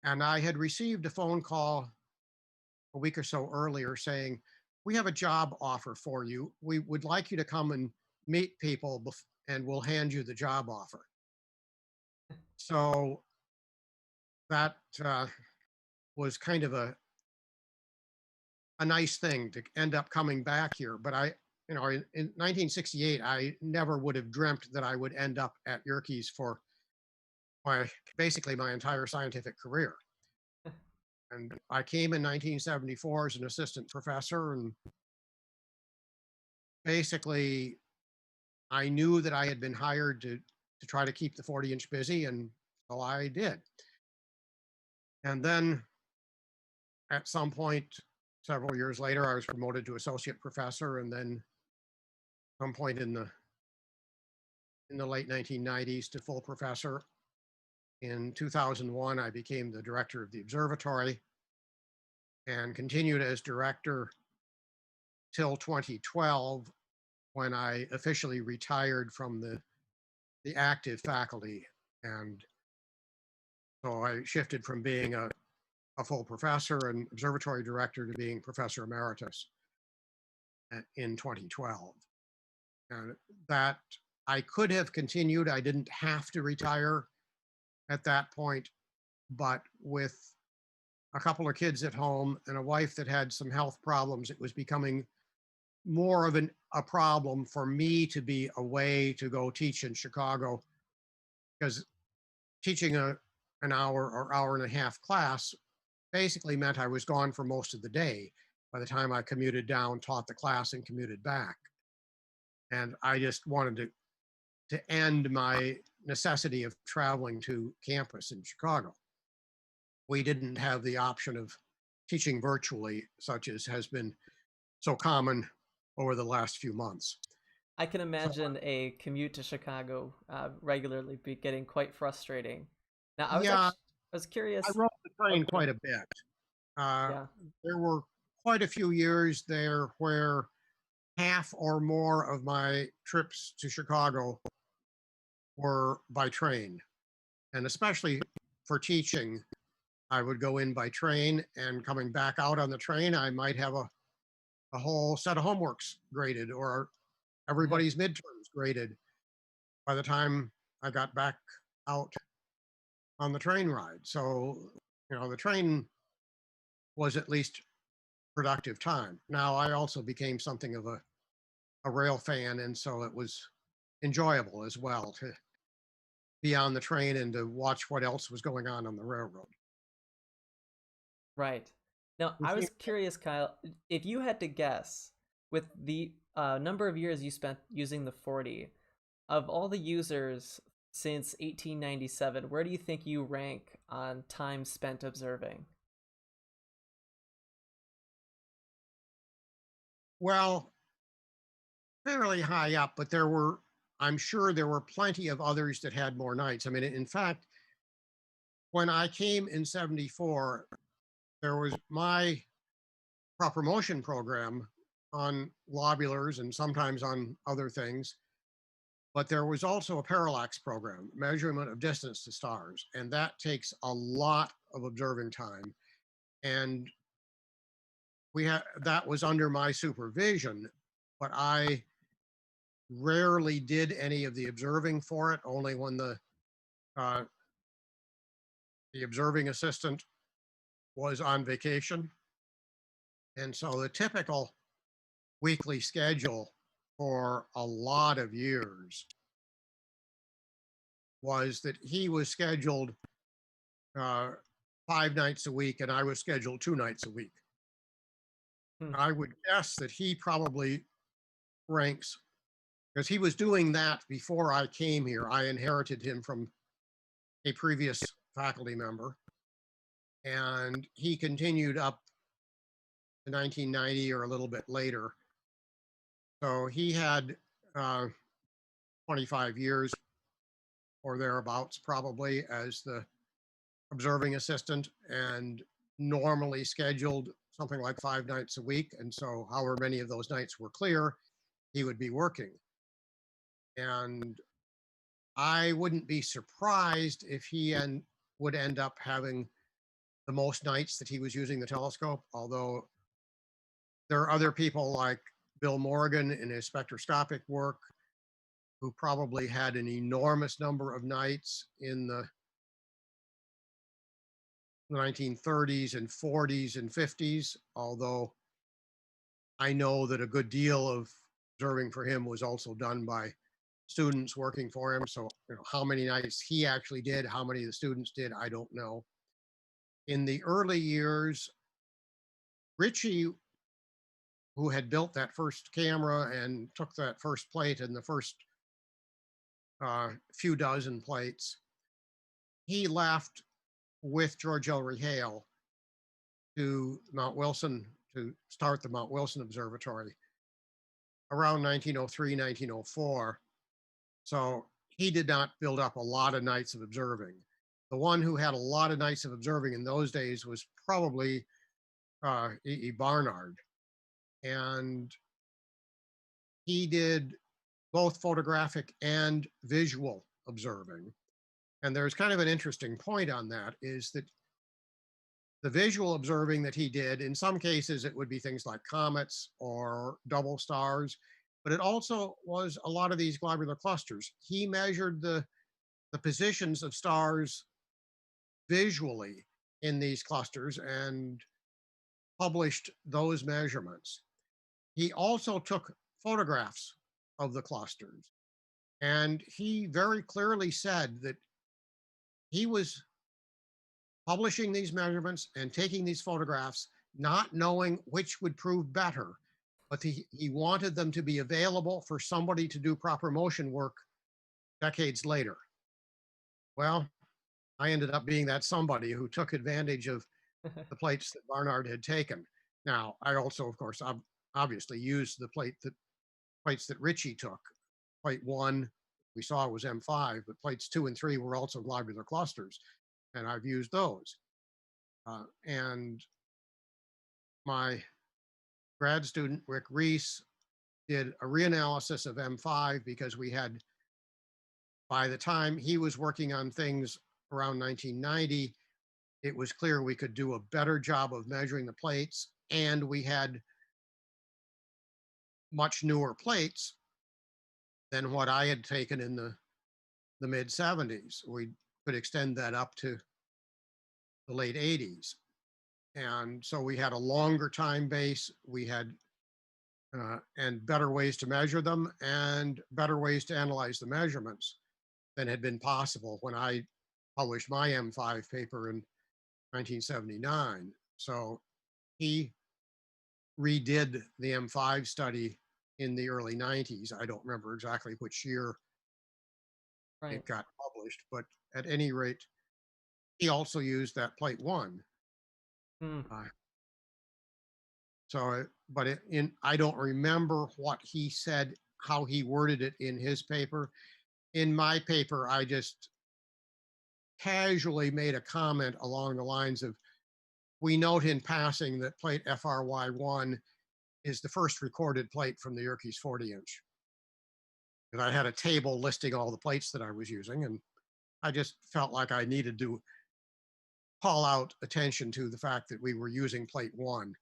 and I had received a phone call a week or so earlier saying, we have a job offer for you. We would like you to come and meet people and we'll hand you the job offer. So that was kind of a nice thing to end up coming back here. But in 1968, I never would have dreamt that I would end up at Yerkes for basically my entire scientific career. And I came in 1974 as an assistant professor, and basically I knew that I had been hired to try to keep the 40-inch busy, and so I did. And then at some point, several years later, I was promoted to associate professor, and then some point in the late 1990s to full professor. In 2001, I became the director of the observatory and continued as director till 2012, when I officially retired from the active faculty. And so I shifted from being a full professor and observatory director to being professor emeritus in 2012. And that I could have continued. I didn't have to retire at that point, but with a couple of kids at home and a wife that had some health problems, it was becoming more of a problem for me to be away to go teach in Chicago, because teaching an hour or hour and a half class basically meant I was gone for most of the day by the time I commuted down, taught the class, and commuted back. And I just wanted to end my necessity of traveling to campus in Chicago. We didn't have the option of teaching virtually, such as has been so common over the last few months. I can So, imagine a commute to Chicago regularly be getting quite frustrating. Now, yeah, I was I curious. rode the Oh, train go ahead. quite a bit. Uh, Yeah. there were quite a few years there where half or more of my trips to Chicago were by train. And especially for teaching, I would go in by train, and coming back out on the train, I might have a whole set of homeworks graded or everybody's midterms graded by the time I got back out on the train ride. So, the train was at least productive time. Now, I also became something of a rail fan, and so it was enjoyable as well to be on the train and to watch what else was going on the railroad. Right. Now, You I seem was curious, Kyle, if you had to guess with the number of years you spent using the 40, of all the users since 1897, where do you think you rank on time spent observing? well, fairly high up, but I'm sure there were plenty of others that had more nights. I mean, in fact, when I came in 74, there was my proper motion program on lobulars and sometimes on other things. But there was also a parallax program, measurement of distance to stars, and that takes a lot of observing time. And that was under my supervision, but I rarely did any of the observing for it, only when uh, the observing assistant was on vacation. And so the typical weekly schedule for a lot of years was that he was scheduled uh, 5 nights a week, and I was scheduled 2 nights a week. Hmm. I would guess that he probably ranks, because he was doing that before I came here. I inherited him from a previous faculty member, and he continued up to 1990 or a little bit later. So he had uh, 25 years or thereabouts, probably, as the observing assistant, and normally scheduled something like 5 nights a week. And so, however many of those nights were clear, he would be working. And I wouldn't be surprised if would end up having the most nights that he was using the telescope, although there are other people like Bill Morgan in his spectroscopic work who probably had an enormous number of nights in the 1930s and 40s and 50s, although I know that a good deal of observing for him was also done by students working for him. So, how many nights he actually did, how many of the students did, I don't know. In the early years, Ritchie, who had built that first camera and took that first plate and the first few dozen plates, he left with George Ellery Hale to Mount Wilson to start the Mount Wilson Observatory around 1903, 1904. So he did not build up a lot of nights of observing. The one who had a lot of nights of observing in those days was probably E. Barnard. And he did both photographic and visual observing. And there's kind of an interesting point on that, is that the visual observing that he did, in some cases, it would be things like comets or double stars, but it also was a lot of these globular clusters. He measured the positions of stars visually in these clusters and published those measurements. He also took photographs of the clusters, and he very clearly said that he was publishing these measurements and taking these photographs, not knowing which would prove better, but he wanted them to be available for somebody to do proper motion work decades later. Well, I ended up being that somebody who took advantage of the plates that Barnard had taken. Now, I also, of course, obviously used the plates that Ritchie took. Plate 1, we saw was M5, but plates 2 and 3 were also globular clusters, and I've used those. And my grad student, Rick Reese, did a reanalysis of M5 because we had, by the time he was working on things around 1990, it was clear we could do a better job of measuring the plates, and we had much newer plates than what I had taken in the mid 70s. We could extend that up to the late 80s. And so we had a longer time base. We had and better ways to measure them and better ways to analyze the measurements than had been possible when I published my M5 paper in 1979. So he redid the M5 study in the early 90s. I don't remember exactly which year Right. it got published, but at any rate, he also used that plate 1. Hmm. I don't remember what he said, how he worded it in his paper. In my paper, I just casually made a comment along the lines of, we note in passing that plate FRY1 is the first recorded plate from the Yerkes 40-inch. And I had a table listing all the plates that I was using, and I just felt like I needed to call out attention to the fact that we were using plate 1.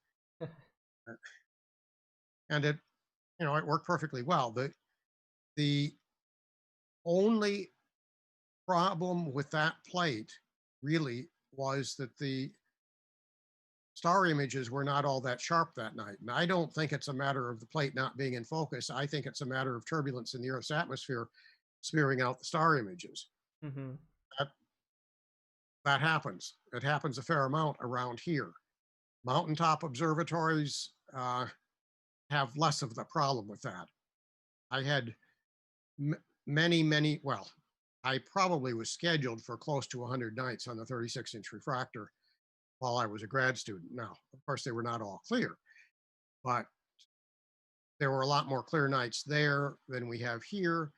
And it, it worked perfectly well. The only problem with that plate really was that the star images were not all that sharp that night. And I don't think it's a matter of the plate not being in focus. I think it's a matter of turbulence in the Earth's atmosphere smearing out the star images. Mm-hmm. That happens. It happens a fair amount around here. Mountaintop observatories have less of the problem with that. I had well, I probably was scheduled for close to 100 nights on the 36-inch refractor while I was a grad student. Now, of course, they were not all clear, but there were a lot more clear nights there than we have here,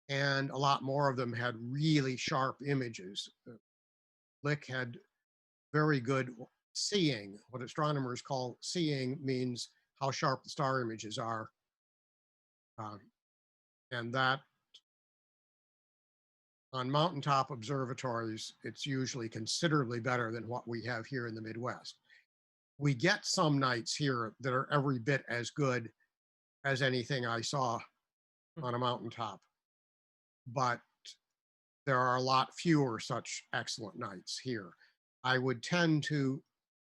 and a lot more of them had really sharp images. Lick had very good seeing. What astronomers call seeing means how sharp the star images are. And that on mountaintop observatories, it's usually considerably better than what we have here in the Midwest. We get some nights here that are every bit as good as anything I saw on a mountaintop, but there are a lot fewer such excellent nights here. I would tend to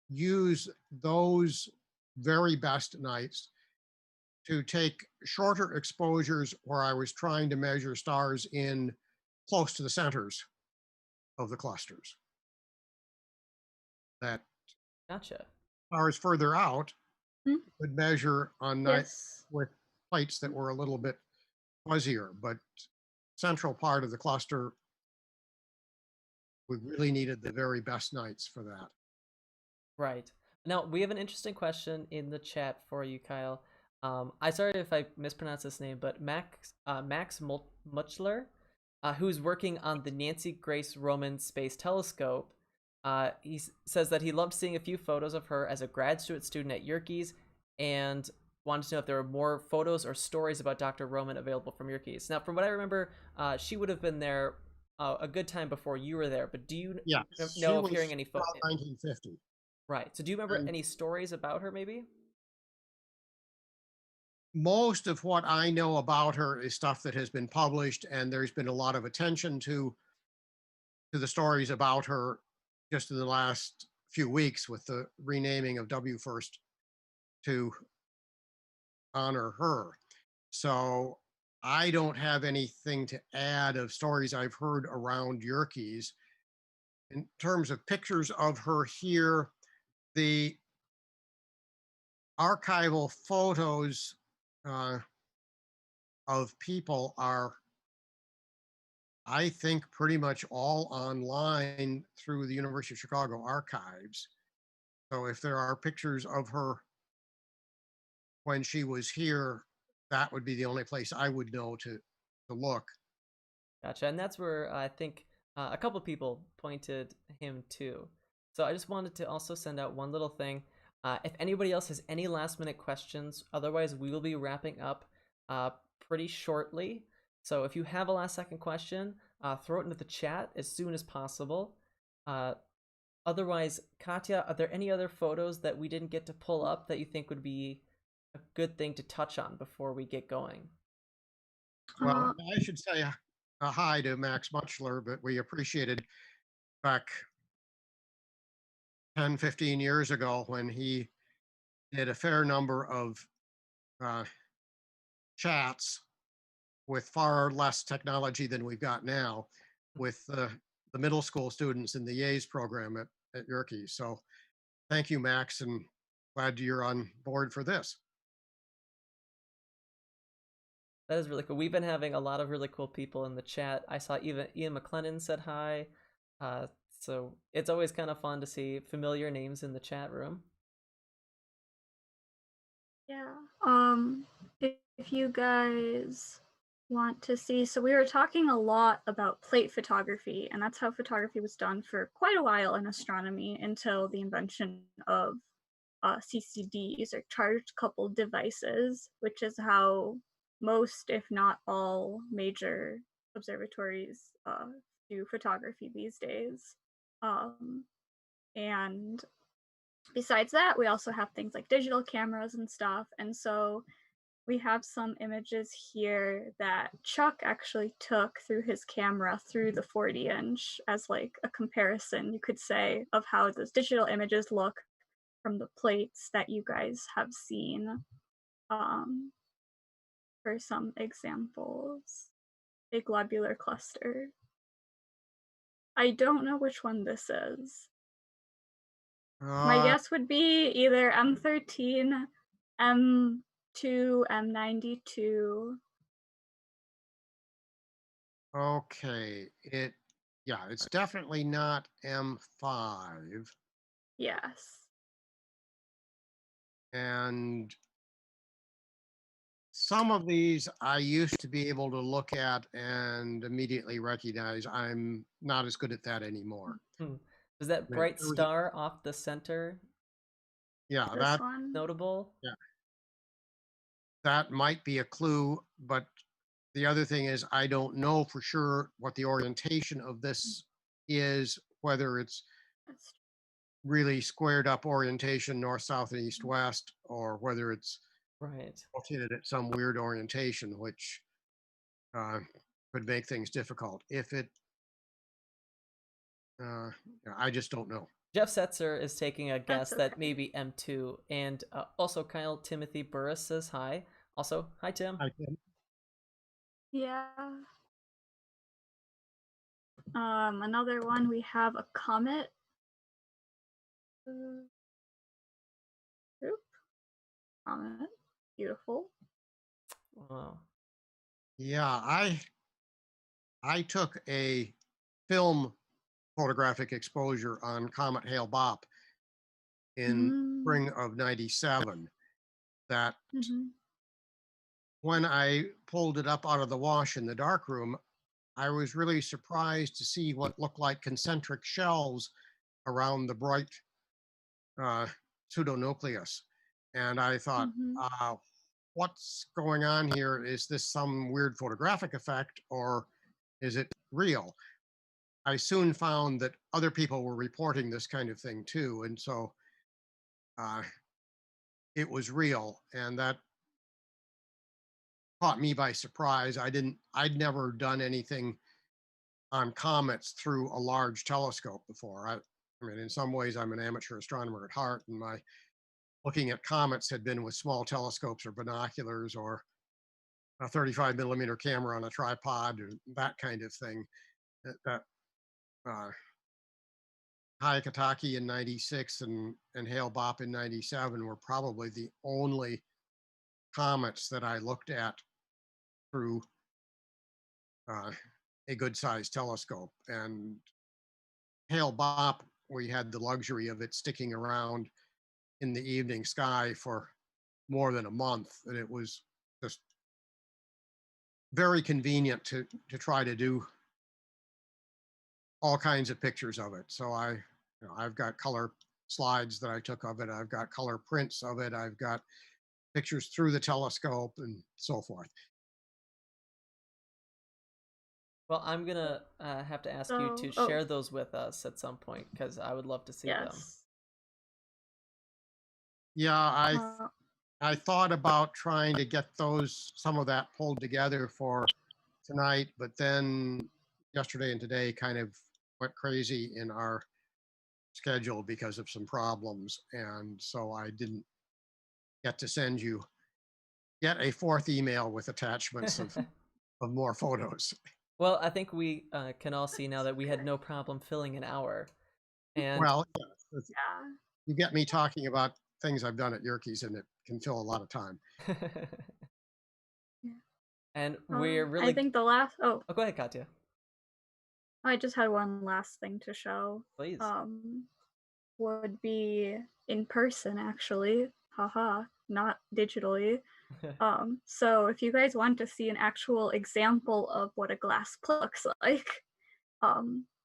use those very best nights to take shorter exposures where I was trying to measure stars in close to the centers of the clusters. That Gotcha. stars further out would measure on nights Yes. with plates that were a little bit fuzzier, but central part of the cluster, we really needed the very best nights for that. Right. Now, we have an interesting question in the chat for you, Kyle. I sorry if I mispronounced this name, but Max Muchler, who's working on the Nancy Grace Roman Space Telescope, he says that he loved seeing a few photos of her as a graduate student at Yerkes and wanted to know if there were more photos or stories about Dr. Roman available from Yerkes. Now, from what I remember, she would have been there a good time before you were there, but do you know of hearing any photos? 1950. Right. So do you remember any stories about her, maybe? Most of what I know about her is stuff that has been published, and there's been a lot of attention to the stories about her just in the last few weeks with the renaming of W First to honor her. So I don't have anything to add of stories I've heard around Yerkes. in terms of pictures of her here, the archival photos uh, of people are, I think, pretty much all online through the University of Chicago archives. So if there are pictures of her when she was here, that would be the only place I would know to look. Gotcha. And that's where I think a couple people pointed him to. So I just wanted to also send out one little thing. If anybody else has any last minute questions, otherwise we will be wrapping up pretty shortly. So if you have a last second question, throw it into the chat as soon as possible. Otherwise, Katya, are there any other photos that we didn't get to pull up that you think would be a good thing to touch on before we get going? Well, I should say a hi to Max Muchler, but we appreciated back 10, 15 years ago when he did a fair number of uh, chats with far less technology than we've got now with the middle school students in the YAYS program at Yerkes. So thank you, Max, and glad you're on board for this. That is really cool. We've been having a lot of really cool people in the chat. I saw even Ian McLennan said hi. So it's always kind of fun to see familiar names in the chat room. Yeah. If you guys want to see, so we were talking a lot about plate photography, and that's how photography was done for quite a while in astronomy until the invention of CCDs, or charged coupled devices, which is how most, if not all, major observatories do photography these days. And besides that, we also have things like digital cameras and stuff. And so we have some images here that Chuck actually took through his camera through the 40-inch as like a comparison, you could say, of how those digital images look from the plates that you guys have seen. For some examples, a globular cluster. I don't know which one this is. My guess would be either M13, M2, M92. Okay, it's definitely not M5. Yes. And some of these I used to be able to look at and immediately recognize. I'm not as good at that anymore. Is that bright star off the center Yeah, This one? notable? Yeah, that might be a clue, but the other thing is I don't know for sure what the orientation of this is, whether it's That's really squared up orientation, north, south, and east, west, or whether it's right rotated at some weird orientation, which could make things difficult. If it, I just don't know. Jeff Setzer is taking a guess that maybe M2, and also Kyle Timothy Burris says hi. Also, hi Tim. Hi, Tim. Yeah. Another one, we have a comet. Comet. Beautiful. Wow. Yeah, I took a film photographic exposure on Comet Hale Bopp in spring of '97 that when I pulled it up out of the wash in the darkroom, I was really surprised to see what looked like concentric shells around the bright pseudonucleus. And I thought, what's going on here? Is this some weird photographic effect or is it real? I soon found that other people were reporting this kind of thing too. And so it was real. And that caught me by surprise. I'd never done anything on comets through a large telescope before. I mean, in some ways, I'm an amateur astronomer at heart, and my looking at comets had been with small telescopes or binoculars or a 35 millimeter camera on a tripod or that kind of thing. That Hyakutake in 96 and Hale-Bopp in 97 were probably the only comets that I looked at through a good-sized telescope. And Hale-Bopp, we had the luxury of it sticking around in the evening sky for more than a month, and it was just very convenient to try to do all kinds of pictures of it. So I've got color slides that I took of it. I've got color prints of it. I've got pictures through the telescope and so forth. Well, I'm gonna have to ask you to Oh, share those with us at some point because I would love to see them. yes. Yeah, Uh, I thought about trying to get some of that pulled together for tonight, but then yesterday and today kind of went crazy in our schedule because of some problems, and so I didn't get to send you yet a fourth email with attachments of more photos. Well, I think we can all see now that we had no problem filling an hour. And Well, yeah, yeah. you get me talking about things I've done at Yerkes, and it can fill a lot of time. and we're really. I think the last. Oh, go ahead, Katya. I just had one last thing to show. Please. Would be in person, actually. Haha, not digitally. So if you guys want to see an actual example of what a glass plate looks like,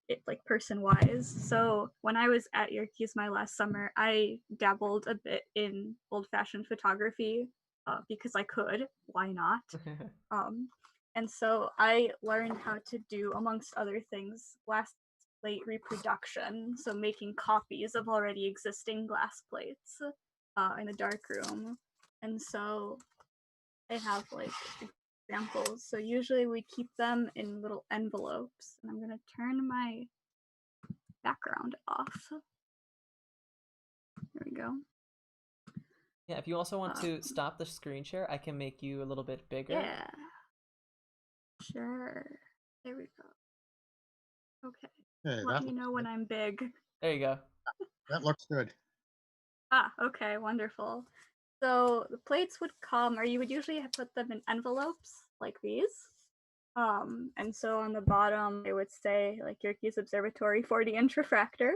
it like person wise. So when I was at Yerkes my last summer, I dabbled a bit in old-fashioned photography because I could. Why not? And so I learned how to do, amongst other things, glass plate reproduction. So making copies of already existing glass plates in a dark room. And so I have like examples. So usually we keep them in little envelopes. And I'm gonna turn my background off. There we go. Yeah, if you also want to stop the screen share, I can make you a little bit bigger. Yeah. Sure. There we go. Okay. Hey, Let me know when I'm big. There you go. That looks good. Okay, wonderful. So the plates would come, or you would usually put them in envelopes like these. And so on the bottom, it would say like Yerkes Observatory 40-inch refractor.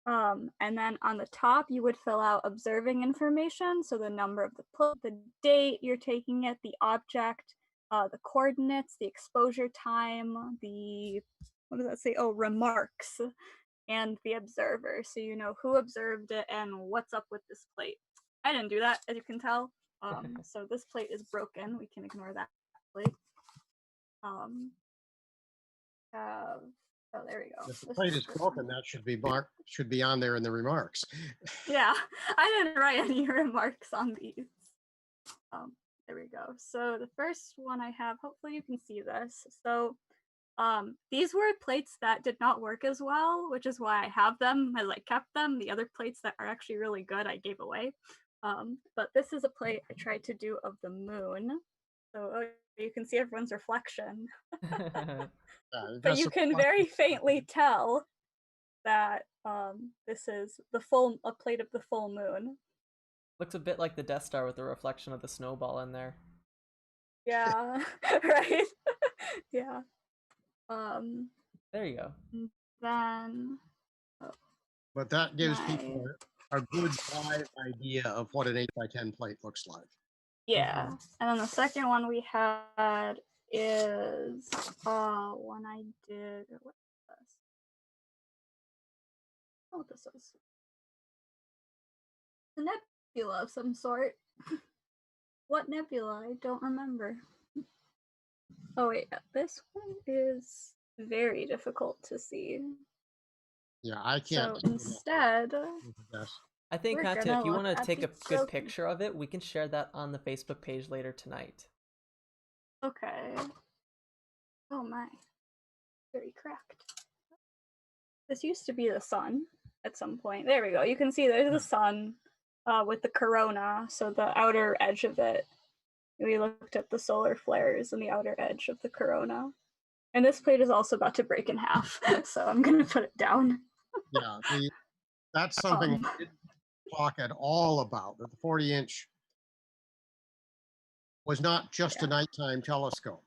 And then on the top, you would fill out observing information. So the number of the plate, the date you're taking it, the object, the coordinates, the exposure time, what does that say? Oh, remarks, and the observer. So you know who observed it and what's up with this plate. I didn't do that, as you can tell. So this plate is broken. We can ignore that plate. Oh, there we go. If the plate is broken, that should be on there in the remarks. Yeah, I didn't write any remarks on these. There we go. So the first one I have, hopefully you can see this. So these were plates that did not work as well, which is why I have them as I kept them. The other plates that are actually really good, I gave away. But this is a plate I tried to do of the moon. So you can see everyone's reflection. But you can very faintly tell that this is a plate of the full moon. Looks a bit like the Death Star with the reflection of the snowball in there. Yeah, right? Yeah. There you go. Then. But that gives people a good live idea of what an 8x10 plate looks like. Yeah. And then the second one we had is one I did. What is this? Oh, this is a nebula of some sort. What nebula? I don't remember. Oh wait, this one is very difficult to see. Yeah, I can't. So instead, I think, Katya, if you want to take a good picture of it, we can share that on the Facebook page later tonight. Okay. Oh my. Very cracked. This used to be the sun at some point. There we go. You can see there's the sun with the corona, so the outer edge of it. We looked at the solar flares and the outer edge of the corona. And this plate is also about to break in half, so I'm going to put it down. Yeah, that's something we Um, didn't talk at all about. That the 40-inch was not just a yeah. nighttime telescope,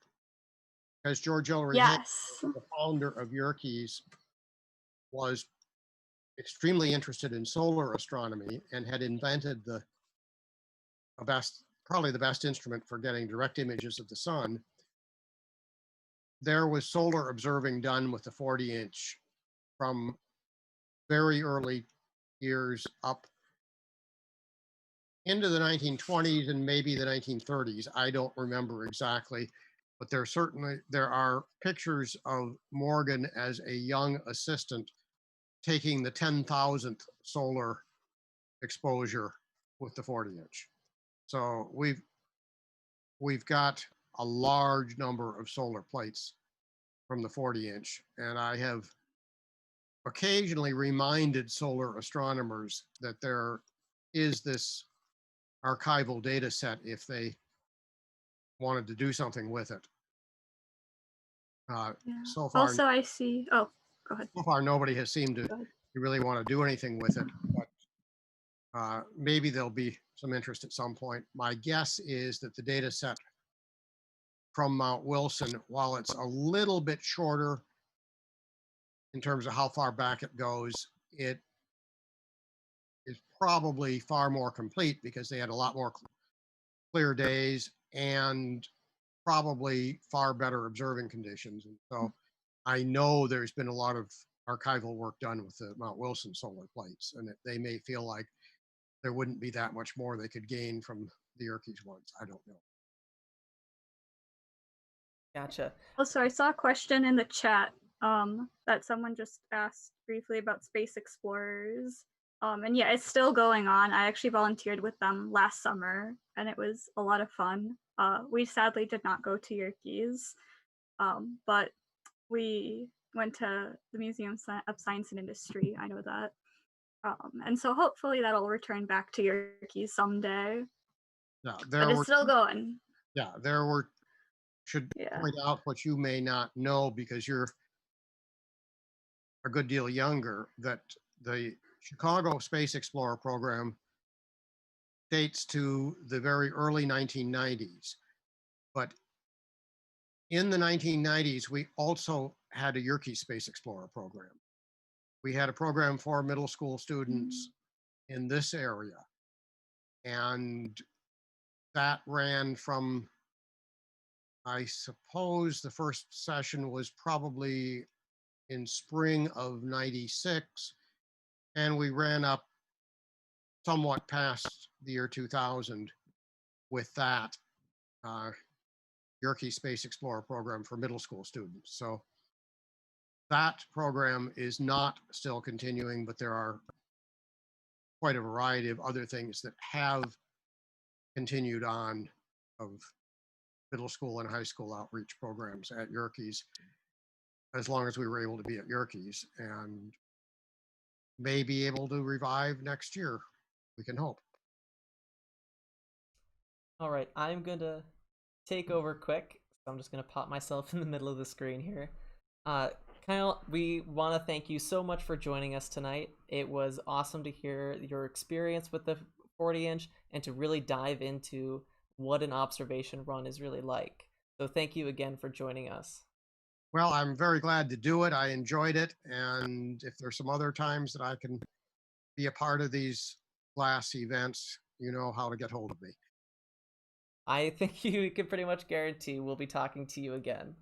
because George Ellery Hay, Yes. the founder of Yerkes, was extremely interested in solar astronomy and had invented probably the best instrument for getting direct images of the sun. There was solar observing done with the 40-inch from very early years up into the 1920s and maybe the 1930s. I don't remember exactly, but there are pictures of Morgan as a young assistant taking the 10,000th solar exposure with the 40-inch. So we've got a large number of solar plates from the 40-inch, and I have occasionally reminded solar astronomers that there is this archival data set if they wanted to do something with it. Yeah. So far, Also, I see. Oh, go ahead. so far nobody has seemed to Go ahead. really want to do anything with it, but maybe there'll be some interest at some point. My guess is that the data set from Mount Wilson, while it's a little bit shorter in terms of how far back it goes, it is probably far more complete because they had a lot more clear days and probably far better observing conditions. And so I know there's been a lot of archival work done with the Mount Wilson solar plates, and they may feel like there wouldn't be that much more they could gain from the Yerkes ones. I don't know. Gotcha. Also, I saw a question in the chat that someone just asked briefly about space explorers. And yeah, it's still going on. I actually volunteered with them last summer, and it was a lot of fun. We sadly did not go to Yerkes, but we went to the Museum of Science and Industry. I know that. And so hopefully that'll return back to Yerkes someday. Yeah, But it's still going. there were should Yeah. point out what you may not know because you're a good deal younger, that the Chicago Space Explorer program dates to the very early 1990s. But in the 1990s, we also had a Yerkes Space Explorer program. We had a program for middle school students in this area. And that ran from, I suppose, the first session was probably in spring of 96. And we ran up somewhat past the year 2000 with that Yerkes Space Explorer program for middle school students. So that program is not still continuing, but there are quite a variety of other things that have continued on of middle school and high school outreach programs at Yerkes, as long as we were able to be at Yerkes, and may be able to revive next year. We can hope. All right, I'm gonna take over quick. So I'm just gonna pop myself in the middle of the screen here. Uh, Kyle, we want to thank you so much for joining us tonight. It was awesome to hear your experience with the 40-inch and to really dive into what an observation run is really like. So thank you again for joining us. Well, I'm very glad to do it. I enjoyed it. And if there's some other times that I can be a part of these GLAS events, you know how to get hold of me. I think you can pretty much guarantee we'll be talking to you again.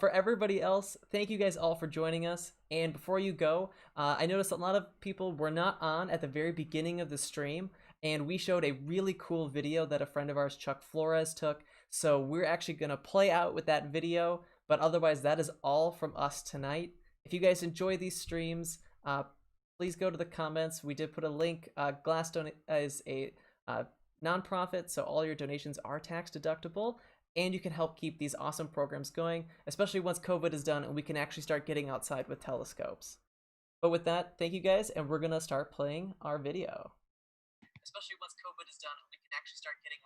For everybody else, thank you guys all for joining us. And before you go, I noticed a lot of people were not on at the very beginning of the stream, and we showed a really cool video that a friend of ours, Chuck Flores, took. So we're actually going to play out with that video, but otherwise that is all from us tonight. If you guys enjoy these streams, please go to the comments. We did put a link. Glassstone is a nonprofit, so all your donations are tax deductible, and you can help keep these awesome programs going, especially once COVID is done and we can actually start getting outside with telescopes. But with that, thank you guys, and we're gonna start playing our video. Especially once COVID is done and we can actually start getting